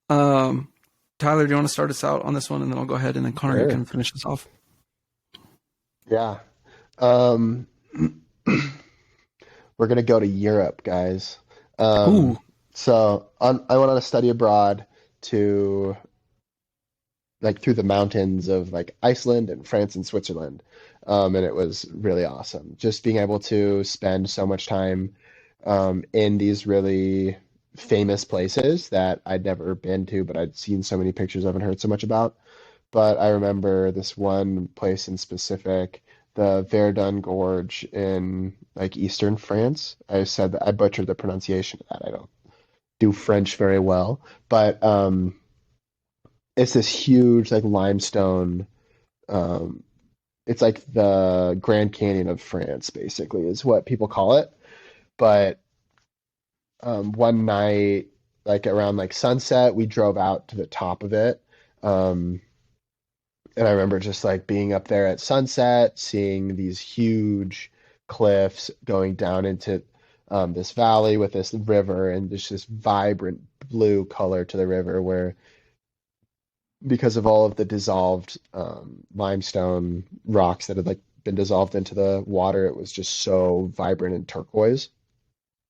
Tyler, do you want to start us out on this one, and then I'll go ahead, and then Connor, you Sure. can finish us off. Yeah. Um, we're gonna go to Europe, guys. Ooh, I went on a study abroad to like through the mountains of like Iceland and France and Switzerland. And it was really awesome. Just being able to spend so much time in these really famous places that I'd never been to, but I'd seen so many pictures of and heard so much about. But I remember this one place in specific, the Verdun Gorge in like eastern France. I said that I butchered the pronunciation of that. I don't do French very well, but it's this huge like limestone. Um, it's like the Grand Canyon of France, basically, is what people call it. But one night, like around like sunset, we drove out to the top of it. Um, and I remember just like being up there at sunset, seeing these huge cliffs going down into this valley with this river and just this vibrant blue color to the river where because of all of the dissolved limestone rocks that had like been dissolved into the water, it was just so vibrant and turquoise.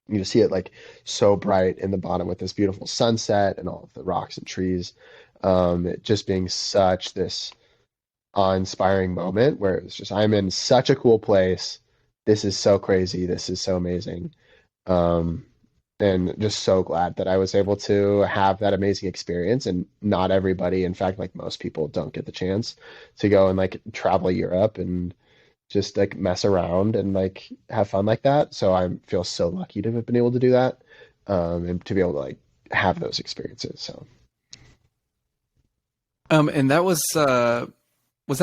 You see it like so bright in the bottom with this beautiful sunset and all of the rocks and trees. It just being such this awe-inspiring moment where it was just, I'm in such a cool place. This is so crazy. This is so amazing. Um, and just so glad that I was able to have that amazing experience. And not everybody, in fact, like most people don't get the chance to go and like travel Europe and just like mess around and like have fun like that. So I feel so lucky to have been able to do that, and to be able to like have those experiences. So and that was that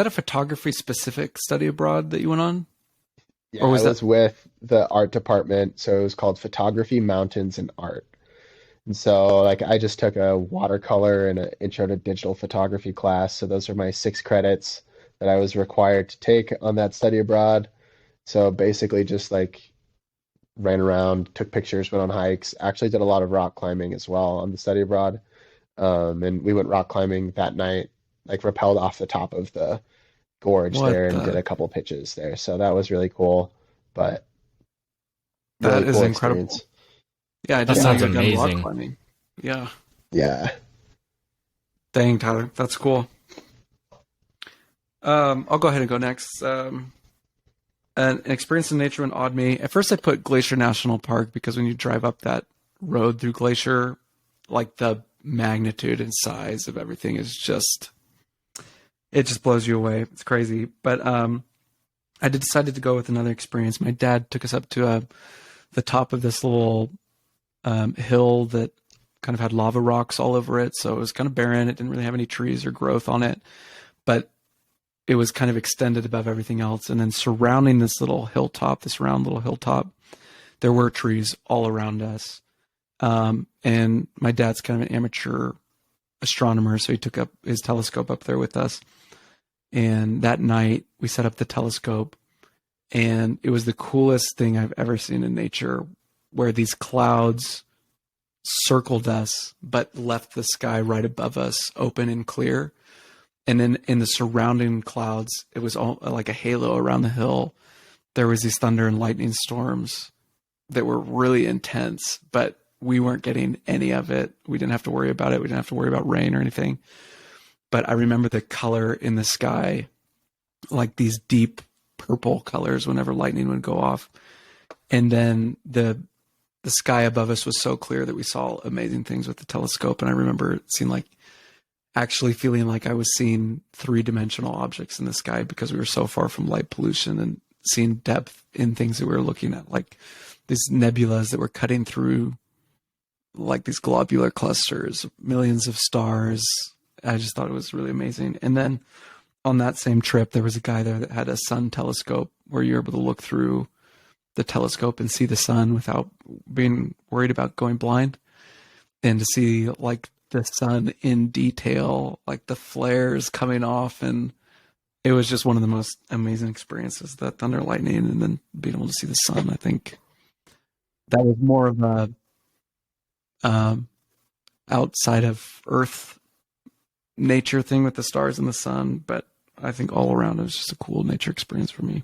a photography specific study abroad that you went on, yeah, or I was that? was with the art department, so it was called Photography, Mountains, and Art. And so like I just took a watercolor and an intro to digital photography class. So those are my 6 credits that I was required to take on that study abroad. So basically just like ran around, took pictures, went on hikes, actually did a lot of rock climbing as well on the study abroad. And we went rock climbing that night, like rappelled off the top of the gorge What there and did the? a couple pitches there. So that was really cool, but That really is cool incredible. experience. Yeah, I That didn't know Yeah. sounds you had done rock amazing. climbing. Yeah, Yeah. dang, Tyler, that's cool. I'll go ahead and go next. An experience in nature when awed me. At first, I put Glacier National Park because when you drive up that road through Glacier, like the magnitude and size of everything is just, it just blows you away. It's crazy. But I decided to go with another experience. My dad took us up to the top of this little hill that kind of had lava rocks all over it. So it was kind of barren. It didn't really have any trees or growth on it, but it was kind of extended above everything else. And then surrounding this little hilltop, this round little hilltop, there were trees all around us. And my dad's kind of an amateur astronomer, so he took up his telescope up there with us. And that night we set up the telescope, and it was the coolest thing I've ever seen in nature, where these clouds circled us, but left the sky right above us open and clear. And then in the surrounding clouds, it was all like a halo around the hill. There was these thunder and lightning storms that were really intense, but we weren't getting any of it. We didn't have to worry about it. We didn't have to worry about rain or anything. But I remember the color in the sky, like these deep purple colors whenever lightning would go off. And then the sky above us was so clear that we saw amazing things with the telescope. And I remember seeing actually feeling like I was seeing 3-dimensional objects in the sky because we were so far from light pollution, and seeing depth in things that we were looking at, like these nebulas that were cutting through like these globular clusters, millions of stars. I just thought it was really amazing. And then on that same trip, there was a guy there that had a sun telescope where you're able to look through the telescope and see the sun without being worried about going blind, and to see like the sun in detail, like the flares coming off. And it was just one of the most amazing experiences, the thunder and lightning, and then being able to see the sun. I think that was more of a outside of Earth nature thing with the stars and the sun, but I think all around it was just a cool nature experience for me.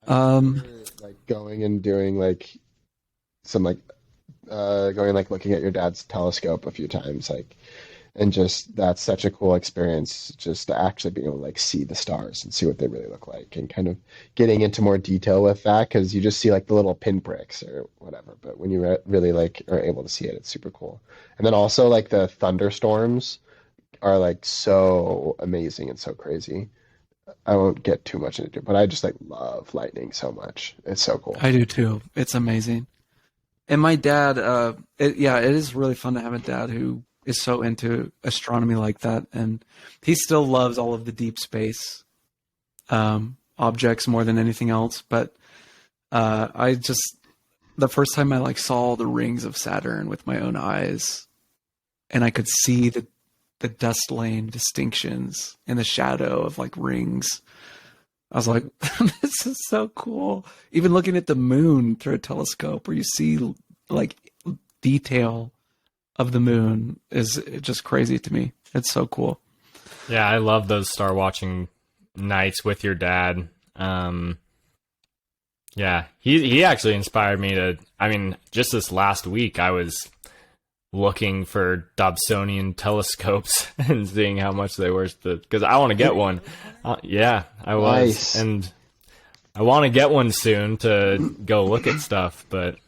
Like going and doing like some like going like looking at your dad's telescope a few times, like, and just that's such a cool experience, just to actually being able to like see the stars and see what they really look like, and kind of getting into more detail with that, because you just see like the little pinpricks or whatever, but when you really like are able to see it, it's super cool. And then also like the thunderstorms are like so amazing and so crazy. I won't get too much into it, but I just like love lightning so much. It's so cool. I do too. It's amazing. And my dad, it is really fun to have a dad who is so into astronomy like that. And he still loves all of the deep space objects more than anything else. But the first time I like saw the rings of Saturn with my own eyes, and I could see the dust lane distinctions in the shadow of like rings, I was like, this is so cool. Even looking at the moon through a telescope where you see like detail of the moon is just crazy to me. It's so cool. Yeah, I love those star watching nights with your dad. Yeah, he actually inspired me to, I mean, just this last week I was looking for Dobsonian telescopes and seeing how much they were, because I want to get one. Yeah, I was. Nice. And I want to get one soon to go look at stuff, but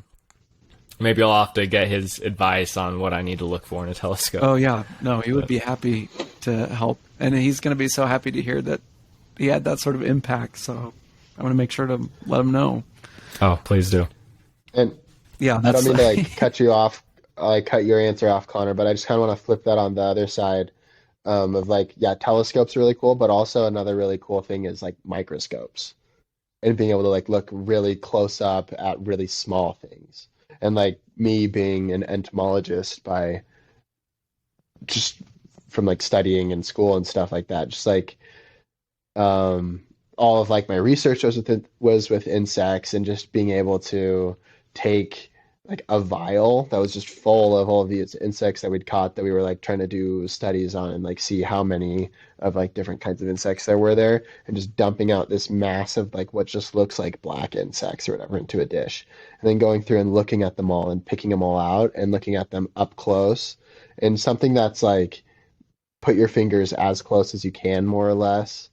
maybe I'll have to get his advice on what I need to look for in a telescope. Oh yeah, no, he would be happy to help, and he's going to be so happy to hear that he had that sort of impact. So I want to make sure to let him know. Oh, please do. And Yeah, I don't mean to like cut you off, like cut your answer off, Connor, but I just kind of want to flip that on the other side, of like, yeah, telescopes are really cool, but also another really cool thing is like microscopes, and being able to like look really close up at really small things. And like me being an entomologist by just from like studying in school and stuff like that, just like all of like my research was with insects, and just being able to take like a vial that was just full of all of these insects that we'd caught, that we were like trying to do studies on, and like see how many of like different kinds of insects there were there, and just dumping out this mass of like what just looks like black insects or whatever into a dish, and then going through and looking at them all and picking them all out and looking at them up close, and something that's like put your fingers as close as you can, more or less,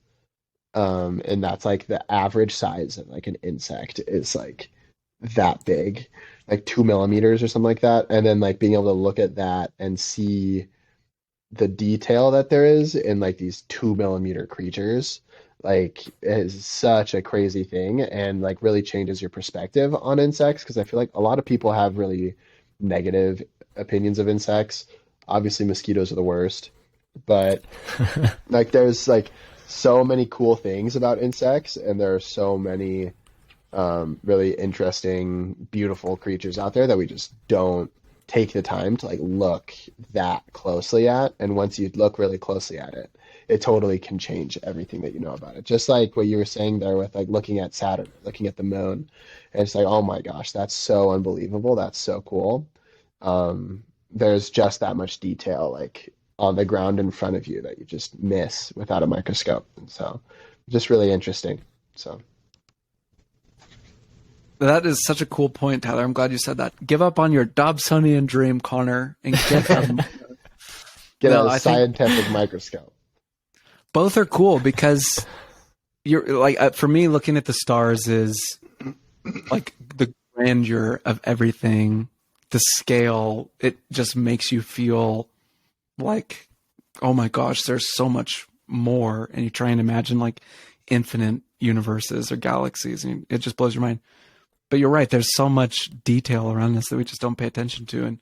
and that's like the average size of like an insect is like that big, like 2 millimeters or something like that. And then like being able to look at that and see the detail that there is in like these 2 millimeter creatures, like, is such a crazy thing, and like really changes your perspective on insects. Because I feel like a lot of people have really negative opinions of insects. Obviously mosquitoes are the worst, but like there's like so many cool things about insects, and there are so many really interesting, beautiful creatures out there that we just don't take the time to like look that closely at. And once you look really closely at it, it totally can change everything that you know about it. Just like what you were saying there with like looking at Saturn, looking at the moon, and it's like, oh my gosh, that's so unbelievable. That's so cool. There's just that much detail like on the ground in front of you that you just miss without a microscope. And so just really interesting. So That is such a cool point, Tyler. I'm glad you said that. Give up on your Dobsonian dream, Connor, and get get no, a I think scientific microscope. both are cool because you're like for me, looking at the stars is like the grandeur of everything, the scale. It just makes you feel like, oh my gosh, there's so much more, and you try and imagine like infinite universes or galaxies, and it just blows your mind. But you're right. There's so much detail around this that we just don't pay attention to. And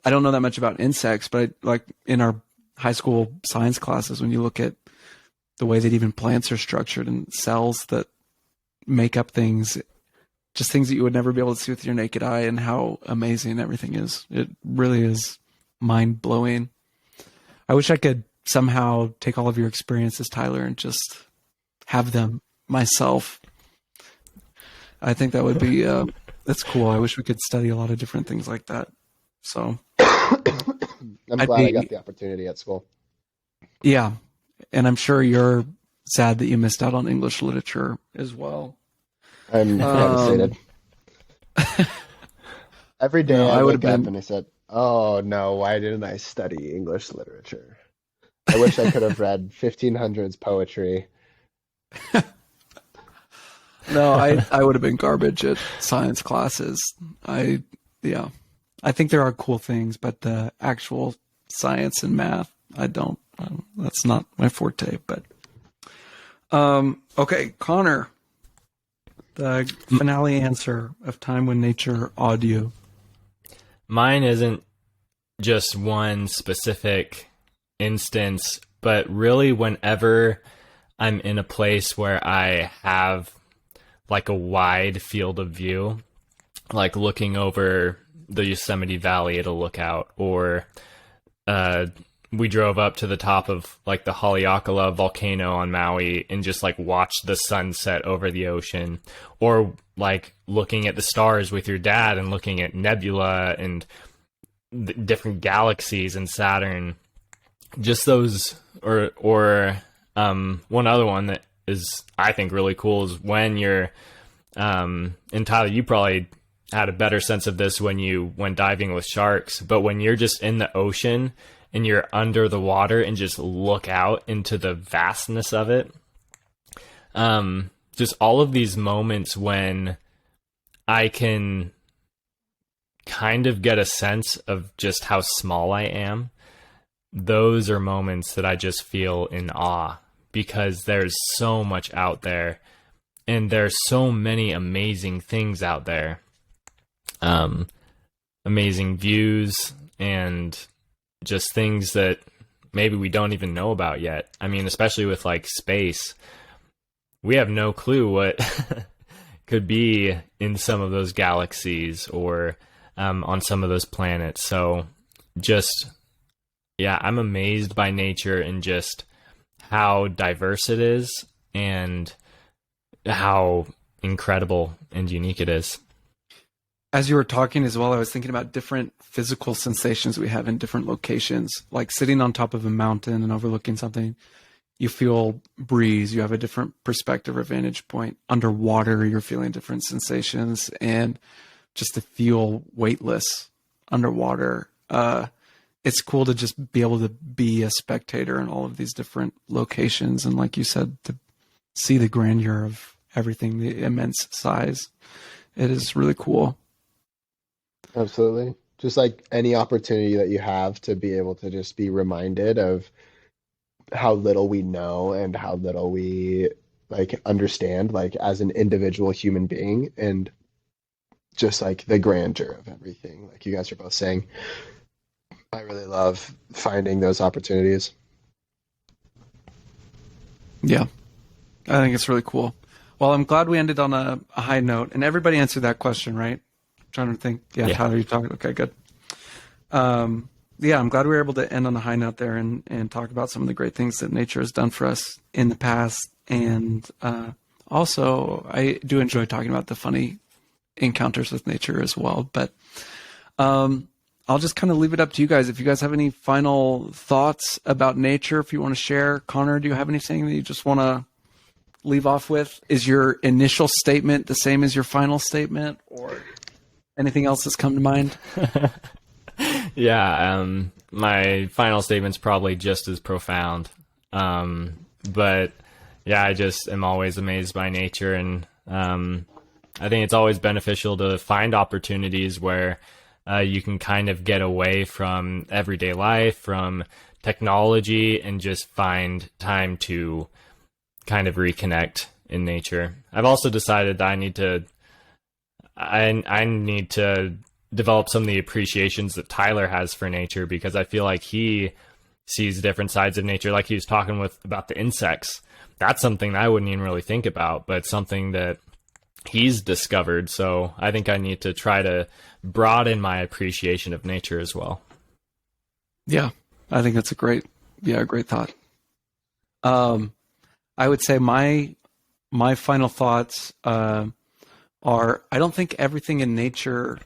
I don't know that much about insects, but like in our high school science classes, when you look at the way that even plants are structured and cells that make up things, just things that you would never be able to see with your naked eye, and how amazing everything is. It really is mind blowing. I wish I could somehow take all of your experiences, Tyler, and just have them myself. I think that would be that's cool. I wish we could study a lot of different things like that. So I'm I'd glad I be, got the opportunity at school. yeah, and I'm sure you're sad that you missed out on English literature as well. I'm devastated. Every day No, I I would have wake up been. and I said, "Oh no, why didn't I study English literature? I wish I could have read 1500s poetry." No, I would have been garbage at science classes. I yeah, I think there are cool things, but the actual science and math, I don't. That's not my forte. But okay, Connor, the finale answer of Time When Nature Awed You. Mine isn't just one specific instance, but really whenever I'm in a place where I have like a wide field of view, like looking over the Yosemite Valley at a lookout, or we drove up to the top of like the Haleakala volcano on Maui and just like watched the sunset over the ocean, or like looking at the stars with your dad and looking at nebula and different galaxies and Saturn. Just those, or one other one that is I think really cool is when you're and Tyler, you probably had a better sense of this when you went diving with sharks, but when you're just in the ocean and you're under the water and just look out into the vastness of it, just all of these moments when I can kind of get a sense of just how small I am, those are moments that I just feel in awe, because there's so much out there and there's so many amazing things out there. Amazing views and just things that maybe we don't even know about yet. I mean, especially with like space, we have no clue what could be in some of those galaxies or on some of those planets. So just, yeah, I'm amazed by nature and just how diverse it is and how incredible and unique it is. As you were talking as well, I was thinking about different physical sensations we have in different locations, like sitting on top of a mountain and overlooking something. You feel breeze, you have a different perspective or vantage point. Underwater, you're feeling different sensations, and just to feel weightless underwater. It's cool to just be able to be a spectator in all of these different locations. And like you said, to see the grandeur of everything, the immense size. It is really cool. Absolutely. Just like any opportunity that you have to be able to just be reminded of how little we know and how little we like understand like as an individual human being, and just like the grandeur of everything like you guys are both saying. I really love finding those opportunities. Yeah, I think it's really cool. Well, I'm glad we ended on a high note, and everybody answered that question, right? I'm trying to think. Yeah, Yeah. Tyler, you talking? Okay, good. Yeah, I'm glad we were able to end on a high note there and talk about some of the great things that nature has done for us in the past. And also, I do enjoy talking about the funny encounters with nature as well. But I'll just kind of leave it up to you guys. If you guys have any final thoughts about nature, if you want to share. Connor, do you have anything that you just want to leave off with? Is your initial statement the same as your final statement, or anything else that's come to mind? Yeah, my final statement's probably just as profound. But yeah, I just am always amazed by nature, and I think it's always beneficial to find opportunities where you can kind of get away from everyday life, from technology, and just find time to kind of reconnect in nature. I've also decided that I need to develop some of the appreciations that Tyler has for nature, because I feel like he sees different sides of nature. Like he was talking about the insects. That's something that I wouldn't even really think about, but something that he's discovered. So I think I need to try to broaden my appreciation of nature as well. Yeah, I think that's a great thought. I would say my final thoughts are, I don't think everything in nature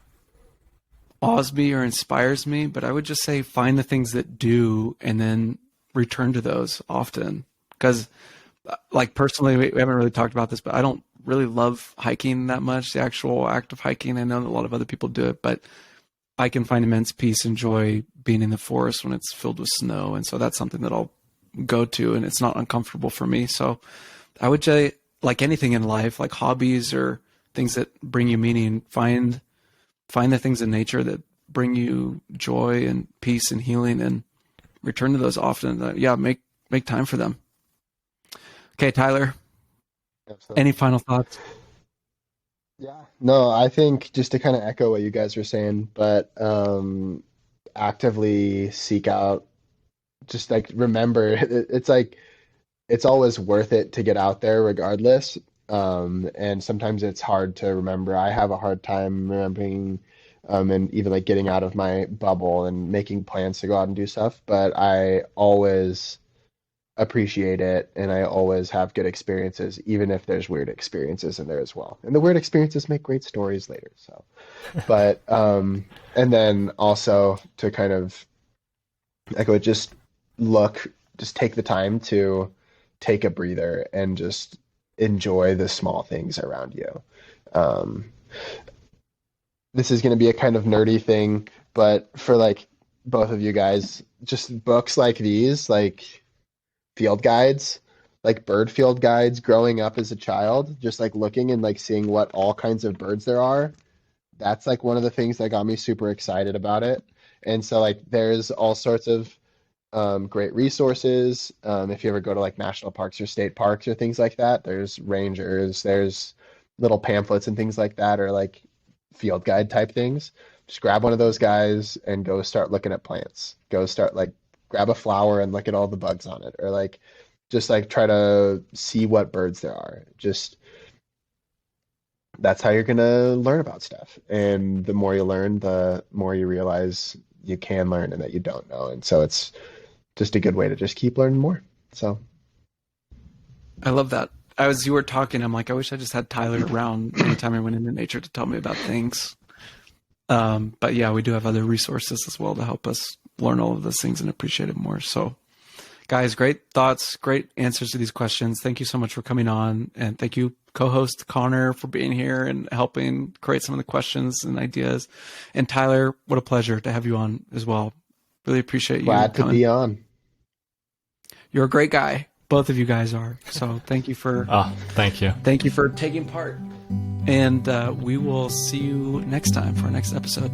awes me or inspires me, but I would just say find the things that do and then return to those often. Because like personally, we haven't really talked about this, but I don't really love hiking that much, the actual act of hiking. I know that a lot of other people do it, but I can find immense peace and joy being in the forest when it's filled with snow. And so that's something that I'll go to, and it's not uncomfortable for me. So I would say, like anything in life, like hobbies or things that bring you meaning, find the things in nature that bring you joy and peace and healing, and return to those often. Yeah, make time for them. Okay, Tyler, Absolutely. any final thoughts? Yeah. No, I think just to kind of echo what you guys were saying, but actively seek out, just like remember, it's like it's always worth it to get out there regardless. And sometimes it's hard to remember. I have a hard time remembering, and even like getting out of my bubble and making plans to go out and do stuff. But I always appreciate it, and I always have good experiences, even if there's weird experiences in there as well. And the weird experiences make great stories later. So, but and then also to kind of echo it, just take the time to take a breather and just enjoy the small things around you. Um, this is going to be a kind of nerdy thing, but for like both of you guys, just books like these, like field guides, like bird field guides growing up as a child, just like looking and like seeing what all kinds of birds there are. That's like one of the things that got me super excited about it. And so like there's all sorts of great resources. If you ever go to like national parks or state parks or things like that, there's rangers, there's little pamphlets and things like that, or like field guide type things. Just grab one of those guys and go start looking at plants. Go start like grab a flower and look at all the bugs on it, or like just like try to see what birds there are. Just that's how you're gonna learn about stuff. And the more you learn, the more you realize you can learn and that you don't know. And so it's just a good way to just keep learning more. So I love that. As you were talking, I'm like, I wish I just had Tyler around anytime I went into nature to tell me about things. But yeah, we do have other resources as well to help us learn all of those things and appreciate it more. So guys, great thoughts, great answers to these questions. Thank you so much for coming on. And thank you, co-host Connor, for being here and helping create some of the questions and ideas. And Tyler, what a pleasure to have you on as well. Really appreciate you glad to coming. be on. You're a great guy. Both of you guys are. So thank you for thank you. Thank you for taking part. And we will see you next time for our next episode.